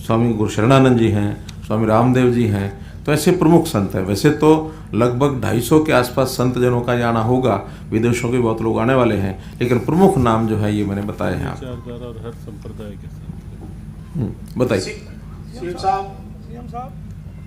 स्वामी गुरुशरणानंद जी हैं, स्वामी रामदेव जी हैं। तो ऐसे प्रमुख संत हैं। वैसे तो लगभग 250 के आसपास संत जनों का आना होगा, विदेशों के बहुत लोग आने वाले हैं, लेकिन प्रमुख नाम जो है ये मैंने बताए हैं। और हर संप्रदाय के साथ बताइए। सीएम साहब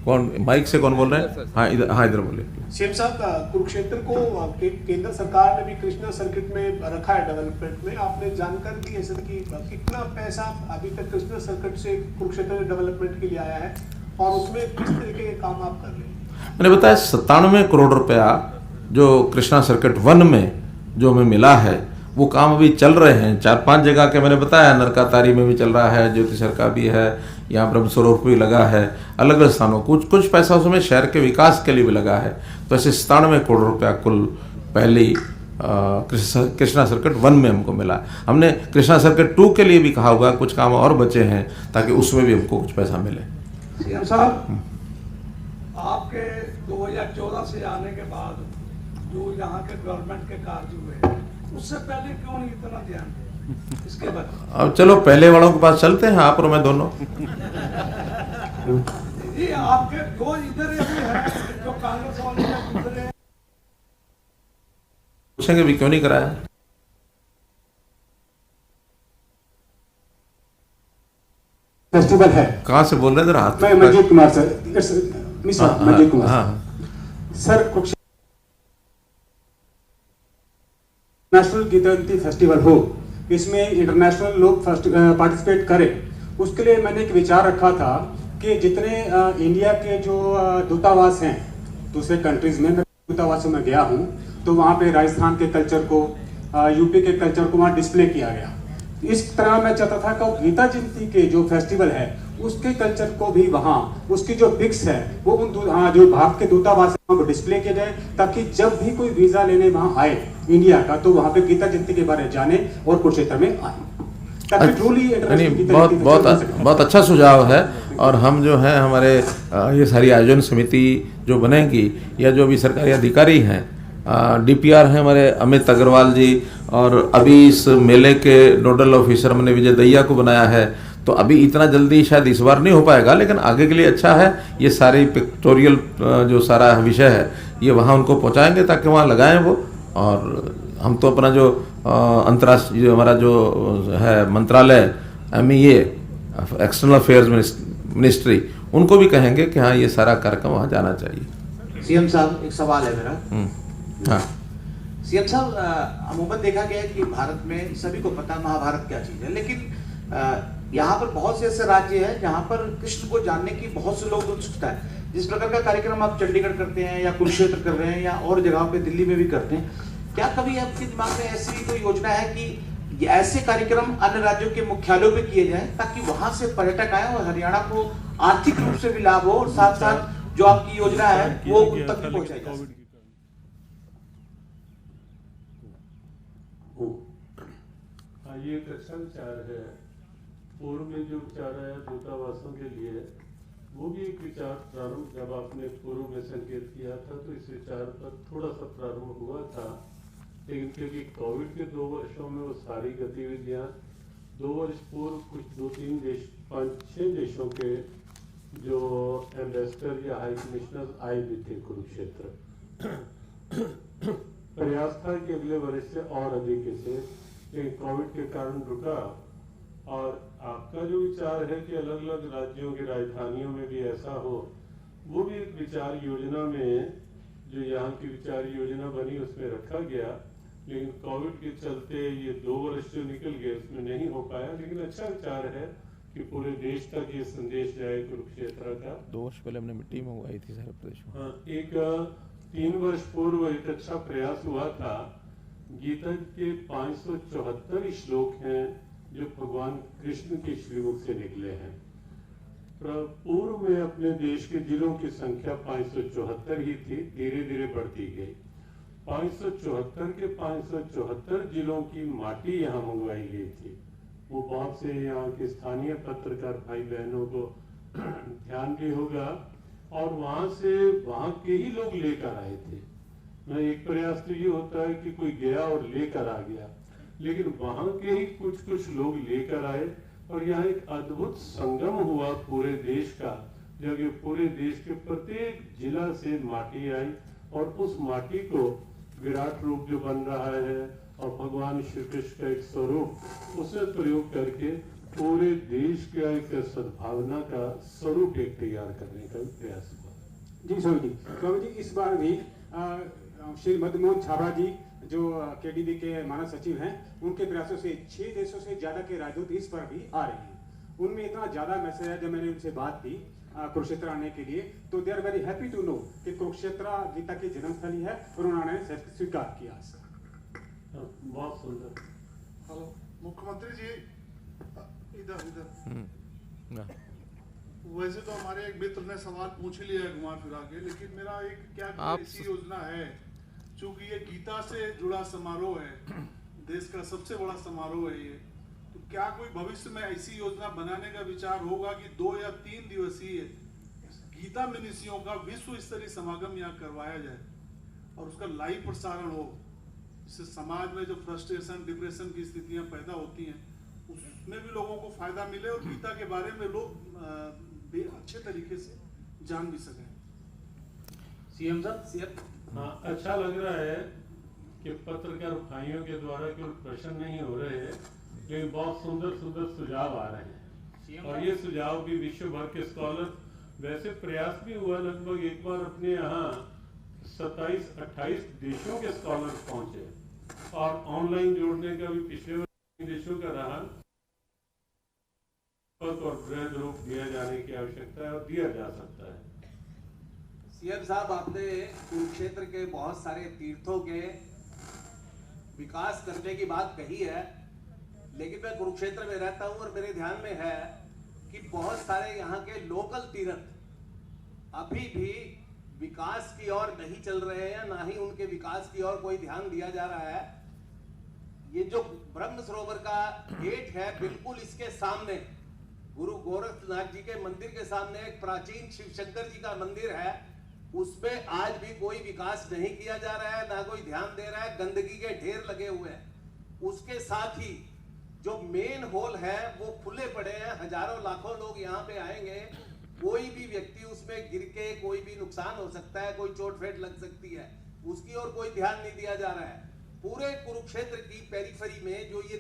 कौन माइक से कौन बोल रहे हैं? हाँ इधर बोले। सीएम साहब, कुरुक्षेत्र को केंद्र सरकार ने भी कृष्णा सर्किट में रखा है डेवलपमेंट में। आपने जानकारी दी है सर कि कितना पैसा अभी तक कृष्णा सर्किट से कुरुक्षेत्र डेवलपमेंट के लिए आया है और उसमें किस तरीके के काम आप कर रहे हैं? मैंने बताया 97 करोड़ रुपया जो कृष्णा सर्किट 1 में जो हमें मिला है, वो काम अभी चल रहे हैं। 4-5 जगह के मैंने बताया, नरकातारी में भी चल रहा है, ज्योतिसर का भी है, यहाँ ब्रह्म स्वरूप भी लगा है, अलग अलग स्थानों। कुछ पैसा उसमें शहर के विकास के लिए भी लगा है। तो ऐसे 97 करोड़ रुपया कुल पहली कृष्णा सर्किट 1 में हमको मिला। हमने कृष्णा सर्किट 2 के लिए भी कहा हुआ, कुछ काम और बचे हैं ताकि उसमें भी हमको कुछ पैसा मिले। सीएम साहब, आपके 2014 से आने के बाद जो यहाँ के डेवलपमेंट के कार्य हुए, उससे पहले क्यों नहीं इतना ध्यान दिया? इसके बाद अब चलो पहले वालों के पास चलते हैं, आप और मैं दोनों। ये आपके दो इधर है जो कांग्रेस वाले दूसरे पूछेंगे भी क्यों नहीं कराया। फेस्टिवल है। कहाँ से बोल रहे थे? हाथ मैं Manjeet Kumar sir, Manjeet Kumar sir. Kurukshetra national Gita Jayanti festival हो, इसमें इंटरनेशनल लोग पार्टिसिपेट करें, उसके लिए मैंने एक विचार रखा था कि जितने इंडिया के जो दूतावास हैं दूसरे कंट्रीज में, मैं दूतावासों में गया हूँ तो वहाँ पे राजस्थान के कल्चर को, यूपी के कल्चर को वहाँ डिस्प्ले किया गया। इस तरह मैं चाहता था कि गीता जयंती के जो फेस्टिवल है उसके कल्चर को भी वहाँ, उसकी जो पिक्स है वो उन जो भारत के दूतावास है वो डिस्प्ले किया जाए, ताकि जब भी कोई वीजा लेने वहाँ आए इंडिया का तो वहाँ पे गीता जयंती के बारे में जाने और कुरुक्षेत्र में आए। बहुत अच्छा सुझाव है। और हम जो है हमारे ये सारी आयोजन समिति जो बनेगी या जो भी सरकारी अधिकारी हैं, DPR हैं हमारे अमित अग्रवाल जी, और अभी इस मेले के नोडल ऑफिसर हमने विजय दैया को बनाया है। तो अभी इतना जल्दी शायद इस बार नहीं हो पाएगा, लेकिन आगे के लिए अच्छा है। ये सारी पिक्टोरियल जो सारा विषय है ये वहाँ उनको पहुँचाएंगे ताकि वहाँ लगाएं वो। और हम तो अपना जो अंतर्राष्ट्रीय हमारा जो है मंत्रालय MEA एक्सटर्नल अफेयर्स मिनिस्ट्री, उनको भी कहेंगे कि हाँ ये सारा कार्यक्रम वहाँ जाना चाहिए। सीएम साहब, एक सवाल है मेरा। हाँ सीएम साहब, अमूमन देखा गया है कि भारत में सभी को पता महाभारत क्या चीज है, लेकिन यहाँ पर बहुत से ऐसे राज्य हैं जहाँ पर कृष्ण को जानने की बहुत से लोग उत्सुकता है। जिस प्रकार का कार्यक्रम आप चंडीगढ़ करते हैं या कुरुक्षेत्र कर रहे हैं या और जगह पे दिल्ली में भी करते हैं, क्या कभी आपके दिमाग में ऐसी कोई योजना है कि ऐसे कार्यक्रम अन्य राज्यों के मुख्यालयों पे किए जाएं ताकि वहां से पर्यटक आए और हरियाणा को आर्थिक रूप से भी लाभ हो और साथ साथ जो आपकी योजना है वो उन तक भी पहुंचाई जा सके? ये एक अच्छा विचार है। पूर्व में जो विचार आया दूतावासों के लिए, वो भी एक विचार प्रारंभ जब आपने पूर्व में संकेत किया था तो इस विचार पर थोड़ा सा प्रारंभ हुआ था, लेकिन क्योंकि कोविड के 2 वर्षों में वो सारी गतिविधियां 2 वर्ष पूर्व कुछ 2-3 देश 5-6 देशों के जो एम्बेसडर या हाई कमिश्नर आए भी थे कुरुक्षेत्र। प्रयास था कि अगले वर्ष से और अधिक इसे, लेकिन कोविड के कारण रुका। और आपका जो विचार है कि अलग अलग राज्यों की राजधानियों में भी ऐसा हो, वो भी एक विचार योजना में जो यहाँ की विचार योजना बनी उसमें रखा गया, लेकिन कोविड के चलते ये 2 वर्ष जो निकल गए उसमें नहीं हो पाया। लेकिन अच्छा विचार है कि पूरे देश तक ये संदेश जाए कुरुक्षेत्र का। 2 वर्ष पहले हमने मीटिंग मंगवाई थी सारे प्रदेश में। एक 3 वर्ष पूर्व एक अच्छा प्रयास हुआ था। गीता के 574 श्लोक हैं जो भगवान कृष्ण के श्रीमुख से निकले हैं। पूर्व में अपने देश के जिलों की संख्या 574 ही थी, धीरे धीरे बढ़ती गई। 574 के 574 जिलों की माटी यहाँ मंगवाई गई थी। वो बहुत से यहाँ के स्थानीय पत्रकार भाई बहनों को ध्यान भी होगा, और वहां से वहां के ही लोग लेकर आए थे। मैं एक प्रयास तो ये होता है कि कोई गया और लेकर आ गया, लेकिन वहां के ही कुछ लोग लेकर आए और यहाँ एक अद्भुत संगम हुआ पूरे देश का, जबकि पूरे देश के प्रत्येक जिला से माटी आई और उस माटी को विराट रूप जो बन रहा है और भगवान श्री कृष्ण का एक स्वरूप उसमें प्रयोग करके पूरे देश का एक सद्भावना का स्वरूप एक तैयार करने का प्रयास हुआ। जी स्वामी जी, स्वामी जी इस बार भी श्री मदनमोहन छाबड़ा जी जो KDB के मानव सचिव हैं, उनके प्रयासों से 6 देशों से ज्यादा के राजदूत इस बार भी आ रहे हैं। उनमें इतना ज्यादा मैसेज है, जब मैंने उनसे बात की कुरुक्षेत्र आने के लिए, तो they are very happy to know कि कुरुक्षेत्र गीता की जन्मस्थली है और उन्होंने स्वीकार किया इसका। बहुत सुंदर। हेलो मुख्यमंत्री जी, इधर वैसे तो हमारे एक मित्र ने सवाल पूछ लिया है घुमा फिरा के, लेकिन मेरा एक क्या ऐसी योजना है, चूंकि ये गीता से जुड़ा समारोह है, देश का सबसे बड़ा समारोह है ये, तो क्या कोई भविष्य में ऐसी योजना बनाने का विचार होगा कि 2 या 3 दिवसीय गीता मनीषियों का विश्व स्तरीय समागम यहाँ करवाया जाए और उसका लाइव प्रसारण हो, जिससे समाज में जो फ्रस्ट्रेशन डिप्रेशन की स्थितियां पैदा होती हैं उसमें भी लोगों को फायदा मिले और गीता के बारे में लोग अच्छे तरीके से जान भी सकें। सीएम साहब, हाँ, अच्छा लग रहा है कि पत्रकार भाइयों के द्वारा कोई प्रश्न नहीं हो रहे हैं, लेकिन बहुत सुंदर सुंदर सुझाव आ रहे हैं। और ये सुझाव भी विश्व भर के स्कॉलर, वैसे प्रयास भी हुआ लगभग एक बार अपने यहाँ 27-28 देशों के स्कॉलर पहुंचे और ऑनलाइन जोड़ने का भी पिछले देशों का रहा और वृहद रूप दिया जाने की आवश्यकता है और दिया जा सकता है। सीएम साहब, आपने कुरुक्षेत्र के बहुत सारे तीर्थों के विकास करने की बात कही है, लेकिन मैं कुरुक्षेत्र में रहता हूं और मेरे ध्यान में है कि बहुत सारे यहाँ के लोकल तीर्थ अभी भी विकास की ओर नहीं चल रहे हैं, ना ही उनके विकास की ओर कोई ध्यान दिया जा रहा है। ये जो ब्रह्म सरोवर का गेट है, बिल्कुल इसके सामने गुरु गोरखनाथ जी के मंदिर के सामने एक प्राचीन शिव शंकर जी का मंदिर है, उसमें आज भी कोई विकास नहीं किया जा रहा है, ना कोई ध्यान दे रहा है, गंदगी के ढेर लगे हुए हैं। उसके साथ ही जो मेन हॉल है वो खुले पड़े हैं, हजारों लाखों लोग यहाँ पे आएंगे, कोई भी व्यक्ति उसमें गिर के कोई भी नुकसान हो सकता है, कोई चोट फेट लग सकती है, उसकी ओर कोई ध्यान नहीं दिया जा रहा है। पूरे कुरुक्षेत्र की पेरिफेरी में जो ये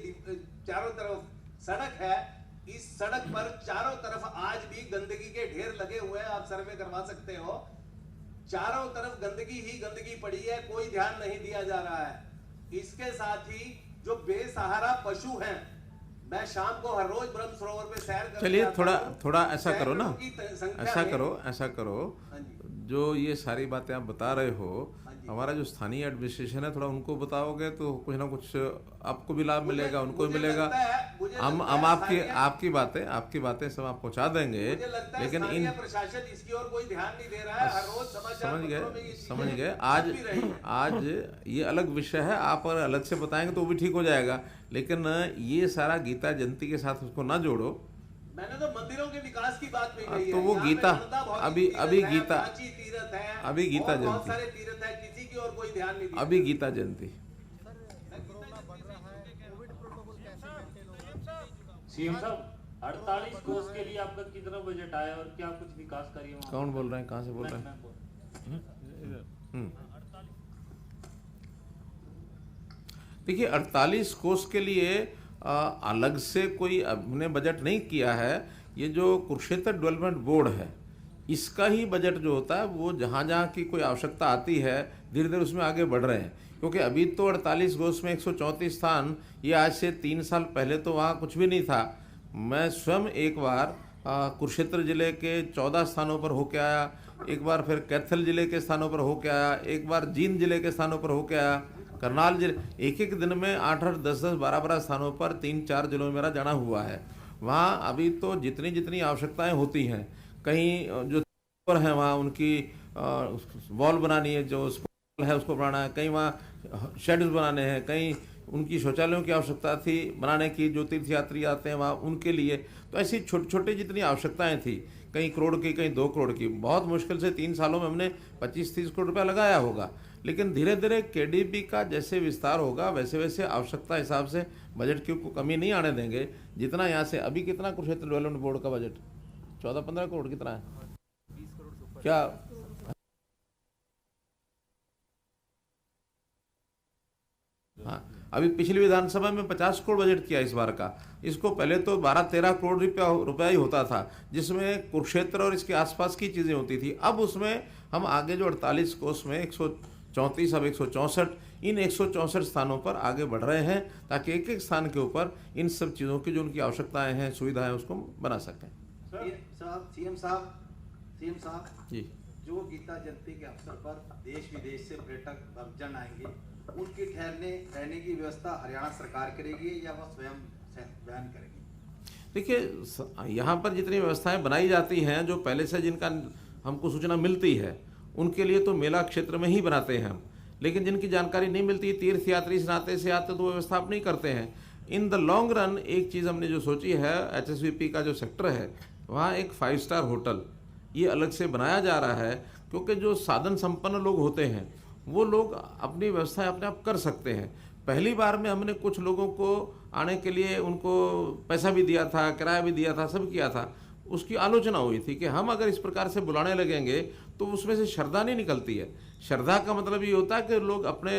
चारों तरफ सड़क है, इस सड़क पर चारों तरफ आज भी गंदगी के ढेर लगे हुए हैं, आप सर्वे करवा सकते हो। चारों तरफ गंदगी ही गंदगी पड़ी है, कोई ध्यान नहीं दिया जा रहा है। इसके साथ ही जो बेसहारा पशु हैं, मैं शाम को हर रोज ब्रह्म सरोवर पे सैर करने चलिए जाता हूं, थोड़ा ऐसा करो ना, ऐसा करो जो ये सारी बातें आप बता रहे हो, हमारा जो स्थानीय एडमिनिस्ट्रेशन है थोड़ा उनको बताओगे तो कुछ ना कुछ आपको भी लाभ मिलेगा, उनको भी मिलेगा। हम आपकी बातें सब आप पहुंचा देंगे, लेकिन इन प्रशासन इसकी ओर कोई ध्यान नहीं दे रहा है। हर रोज समझ गए। आज ये अलग विषय है, आप अगर अलग से बताएंगे तो वो भी ठीक हो जाएगा, लेकिन ये सारा गीता जयंती के साथ उसको ना जोड़ो। मैंने तो मंदिरों के विकास की बात भी कही है। तो वो गीता अभी गीता बहुत सारे तीर्थ है, किसी की ओर कोई ध्यान नहीं दिया। अभी गीता जयंती। सीएम साहब, 48 कोस के लिए आपका कितना बजट आया और क्या कुछ विकास कार्य? कौन बोल रहे हैं, कहाँ से बोल रहे हैं? देखिए, 48 कोस के लिए अलग से कोई हमने बजट नहीं किया है। ये जो कुरुक्षेत्र डेवलपमेंट बोर्ड है, इसका ही बजट जो होता है वो जहाँ जहाँ की कोई आवश्यकता आती है धीरे धीरे उसमें आगे बढ़ रहे हैं। क्योंकि अभी तो 48 कोस में 134 स्थान, ये आज से 3 साल पहले तो वहाँ कुछ भी नहीं था। मैं स्वयं एक बार कुरुक्षेत्र जिले के 14 स्थानों पर होके आया, एक बार फिर कैथल जिले के स्थानों पर होके आया, एक बार जींद जिले के स्थानों पर होके आया, करनाल जिले, एक दिन में 8-8, 10-10, 12-12 स्थानों पर 3-4 जिलों में मेरा जाना हुआ है। वहाँ अभी तो जितनी आवश्यकताएं होती हैं, कहीं जो है वहाँ उनकी वॉल बनानी है, जो है उसको बनाना है, कहीं वहाँ शेड्स बनाने हैं, कहीं उनकी शौचालयों की आवश्यकता थी बनाने की, जो तीर्थयात्री आते हैं वहाँ उनके लिए। तो ऐसी छोटी छोटी जितनी आवश्यकताएं थी, कहीं करोड़ की, कहीं 2 करोड़ की, बहुत मुश्किल से 3 सालों में हमने 25-30 करोड़ रुपया लगाया होगा। लेकिन धीरे धीरे केडीपी का जैसे विस्तार होगा वैसे वैसे आवश्यकता हिसाब से बजट की कमी नहीं आने देंगे। जितना यहाँ से अभी कितना कुरुक्षेत्र डेवलपमेंट बोर्ड का बजट 14-15 करोड़ कितना है? 20 करोड़ क्या? हाँ, अभी पिछली विधानसभा में 50 करोड़ बजट किया इस बार का। इसको पहले तो 12-13 करोड़ रुपया ही होता था, जिसमें कुरुक्षेत्र और इसके आसपास की चीज़ें होती थी। अब उसमें हम आगे जो 48 कोस में 134, अब 164, इन 164 स्थानों पर आगे बढ़ रहे हैं, ताकि एक एक स्थान के ऊपर इन सब चीज़ों की जो उनकी आवश्यकताएं हैं, सुविधाएं, उसको बना सकें। सीएम साहब जी, जो गीता जयंती के अवसर पर देश विदेश से पर्यटक भक्तजन आएंगे, उनकी रहने की व्यवस्था हरियाणा सरकार करेगी या वह स्वयं बयान करेगी? देखिए, यहाँ पर जितनी व्यवस्थाएं बनाई जाती हैं, जो पहले से जिनका हमको सूचना मिलती है, उनके लिए तो मेला क्षेत्र में ही बनाते हैं हम। लेकिन जिनकी जानकारी नहीं मिलती, तीर्थयात्री इस नाते से आते तो व्यवस्था आप नहीं करते हैं। इन द लॉन्ग रन एक चीज़ हमने जो सोची है, HSVP का जो सेक्टर है, वहाँ एक 5 स्टार होटल ये अलग से बनाया जा रहा है। क्योंकि जो साधन संपन्न लोग होते हैं वो लोग अपनी व्यवस्थाएं अपने आप कर सकते हैं। पहली बार में हमने कुछ लोगों को आने के लिए उनको पैसा भी दिया था, किराया भी दिया था, सब किया था। उसकी आलोचना हुई थी कि हम अगर इस प्रकार से बुलाने लगेंगे तो उसमें से श्रद्धा नहीं निकलती है। श्रद्धा का मतलब ये होता है कि लोग अपने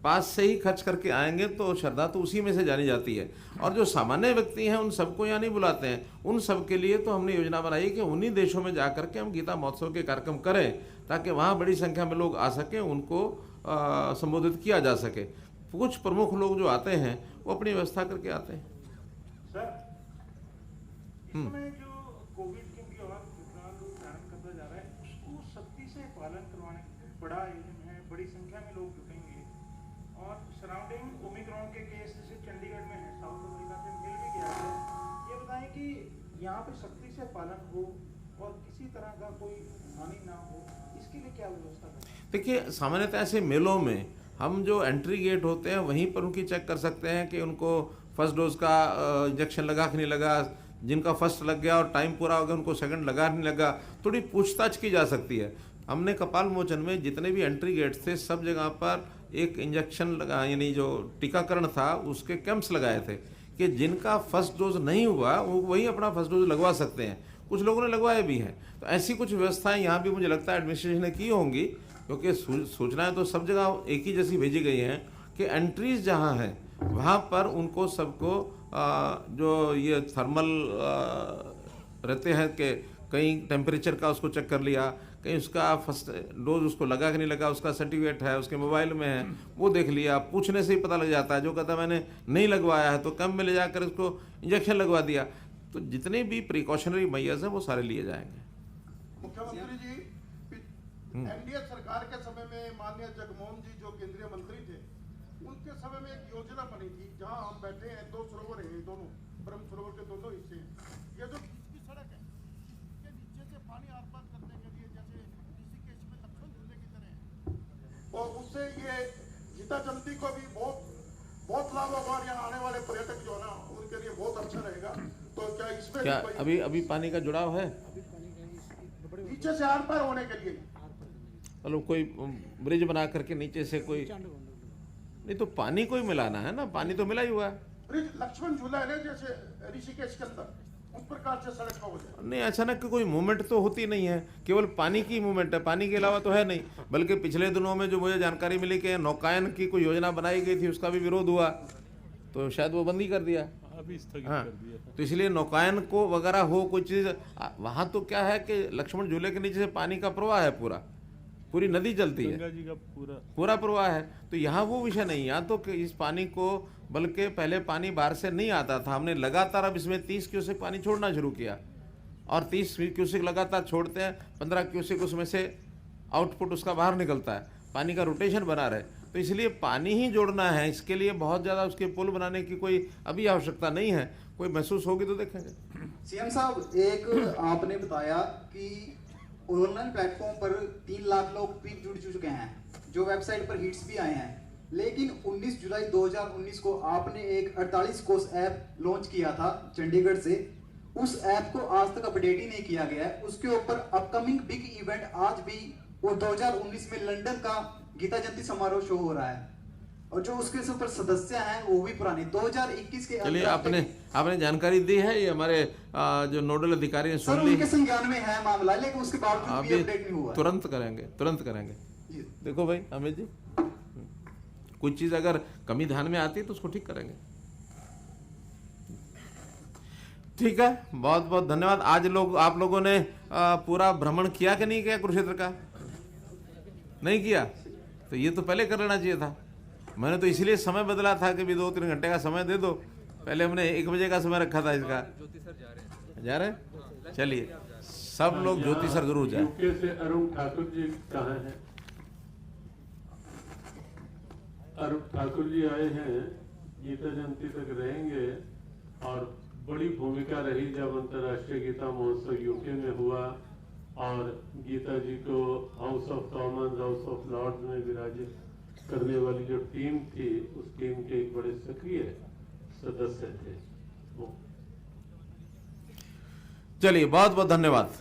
पास से ही खर्च करके आएंगे तो श्रद्धा तो उसी में से जानी जाती है। और जो सामान्य व्यक्ति हैं उन सबको यहाँ नहीं बुलाते हैं, उन सब के लिए तो हमने योजना बनाई कि उन्हीं देशों में जा करके हम गीता महोत्सव के कार्यक्रम करें ताकि वहाँ बड़ी संख्या में लोग आ सकें, उनको संबोधित किया जा सके। कुछ प्रमुख लोग जो आते हैं वो अपनी व्यवस्था करके आते हैं। सर, इसमें जो कोविड के और विकराल रूप धारण करता जा रहा है उसको सख्ती से पालन करवाने बड़ा आयोजन है, बड़ी संख्या में लोग जुटेंगे और सराउंडिंग ओमिक्रॉन के केस जैसे चंडीगढ़ में है, साउथ अफ्रीका से मिल भी गया है। ये बताएं कि यहाँ पे सख्ती से पालन हो और किसी तरह का कोई हानि ना हो, इसके लिए क्या व्यवस्था है? देखिए, सामान्यतः ऐसे मेलों में हम जो एंट्री गेट होते हैं वहीं पर उनकी चेक कर सकते हैं कि उनको फर्स्ट डोज का इंजेक्शन लगा कि नहीं लगा, जिनका फर्स्ट लग गया और टाइम पूरा हो गया उनको सेकंड लगा नहीं लगा, थोड़ी पूछताछ की जा सकती है। हमने कपाल मोचन में जितने भी एंट्री गेट थे सब जगह पर एक इंजेक्शन लगा, यानी जो टीकाकरण था उसके कैंप्स लगाए थे कि जिनका फर्स्ट डोज नहीं हुआ वो वही अपना फर्स्ट डोज लगवा सकते हैं। कुछ लोगों ने लगवाए भी हैं। तो ऐसी कुछ व्यवस्थाएं यहाँ भी मुझे लगता है एडमिनिस्ट्रेशन ने की होंगी, क्योंकि सूचनाएं तो सब जगह एक ही जैसी भेजी गई हैं कि एंट्रीज जहाँ हैं वहाँ पर उनको सबको जो ये थर्मल रहते हैं कि कहीं टेम्परेचर का उसको चेक कर लिया, कहीं उसका फर्स्ट डोज उसको लगा कि नहीं लगा, उसका सर्टिफिकेट है उसके मोबाइल में है वो देख लिया। पूछने से ही पता लग जाता है। जो कहता है मैंने नहीं लगवाया है तो कैंप में ले जाकर उसको इंजेक्शन लगवा दिया। तो जितने भी प्रिकॉशनरी मेजर्स हैं वो सारे लिए जाएंगे। मुख्यमंत्री जी, एनडीए सरकार के समय में माननीय जगमोहन जी जो केंद्रीय मंत्री थे उनके समय में एक योजना बनी थी जहां हम बैठे हैं, दो सरोवर हैं, दोनों ब्रह्म सरोवर के दोनों हिस्से हैं। ये जो की सड़क है इसके नीचे से पानी आर पार करने के लिए जैसे ऋषिकेश में लक्ष्मण झूले की तरह है और उससे ये गीता जयंती को भी बहुत लाभ होगा और यहाँ आने वाले पर्यटक जो है ना उनके लिए बहुत अच्छा रहेगा। तो क्या इसमें क्या अभी पानी का जुड़ाव है? नीचे से आर पार होने के लिए मतलब कोई ब्रिज बना करके नीचे से कोई नहीं, तो पानी को ही मिलाना है ना, पानी तो मिला ही हुआ है। ब्रिज लक्ष्मण झूला है ना जैसे ऋषिकेश के अंदर, उस प्रकार से सड़क का हो जाए। नहीं, अचानक कोई मूवमेंट तो होती नहीं है, केवल पानी की मूवमेंट है, पानी के अलावा तो है नहीं। बल्कि पिछले दिनों में जो मुझे जानकारी मिली कि नौकायन की कोई योजना बनाई गई थी उसका भी विरोध हुआ, तो शायद वो बंद ही कर दिया, अभी स्थगित हाँ। कर दिया। तो इसलिए नौकायन को वगैरह हो कोई चीज़ वहाँ तो क्या है कि लक्ष्मण झूले के नीचे से पानी का प्रवाह है, पूरी नदी चलती है, गंगा जी का पूरा प्रवाह है। तो यहाँ वो विषय नहीं, यहाँ तो कि इस पानी को, बल्कि पहले पानी बाहर से नहीं आता था, हमने लगातार अब इसमें 30 क्यूसेक पानी छोड़ना शुरू किया और 30 क्यूसेक लगातार छोड़ते हैं, 15 क्यूसेक उसमें से आउटपुट उसका बाहर निकलता है, पानी का रोटेशन बना रहे। तो इसलिए पानी ही जोड़ना है, इसके लिए बहुत ज़्यादा उसके पुल बनाने की कोई अभी आवश्यकता नहीं है। कोई महसूस होगी तो देखेंगे। सीएम साहब, एक आपने बताया कि ऑनलाइन प्लेटफॉर्म पर 3 लाख लोग भी जुड़ चुके हैं, जो वेबसाइट पर हिट्स भी आए हैं, लेकिन 19 जुलाई 2019 को आपने एक 48 कोस ऐप लॉन्च किया था चंडीगढ़ से। उस ऐप को आज तक अपडेट ही नहीं किया गया है। उसके ऊपर अपकमिंग बिग इवेंट आज भी वो 2019 में लंदन का गीता जयंती समारोह शो हो रहा है और जो उसके ऊपर सदस्य हैं वो भी पुराने 2021 के। चलिए, आपने जानकारी दी है, ये हमारे जो नोडल अधिकारी हैं सुन ली। उनके संज्ञान में है मामला, लेकिन उसके बावजूद भी अपडेट नहीं हुआ। तुरंत करेंगे। देखो भाई अमित जी, कुछ चीज अगर कमी ध्यान में आती है तो उसको ठीक करेंगे। ठीक है, बहुत बहुत धन्यवाद। आज आप लोगों ने पूरा भ्रमण किया कि नहीं किया कुरुक्षेत्र का? नहीं किया तो ये तो पहले कर लेना चाहिए था। मैंने तो इसलिए समय बदला था कि भी 2-3 घंटे का समय दे दो। पहले हमने 1 बजे का समय रखा था इसका। जा रहे? चलिए, सब लोग ज्योति सर जरूर जाए। यूके से अरुण ठाकुर जी कहाँ हैं? अरुण ठाकुर जी आए हैं, गीता जयंती तक रहेंगे और बड़ी भूमिका रही जब अंतर्राष्ट्रीय गीता महोत्सव यूके में हुआ और गीता जी को House of Commons, House of Lords में विराजित करने वाली जो टीम थी, उस टीम के एक बड़े सक्रिय सदस्य थे वो। चलिए, बहुत बहुत धन्यवाद।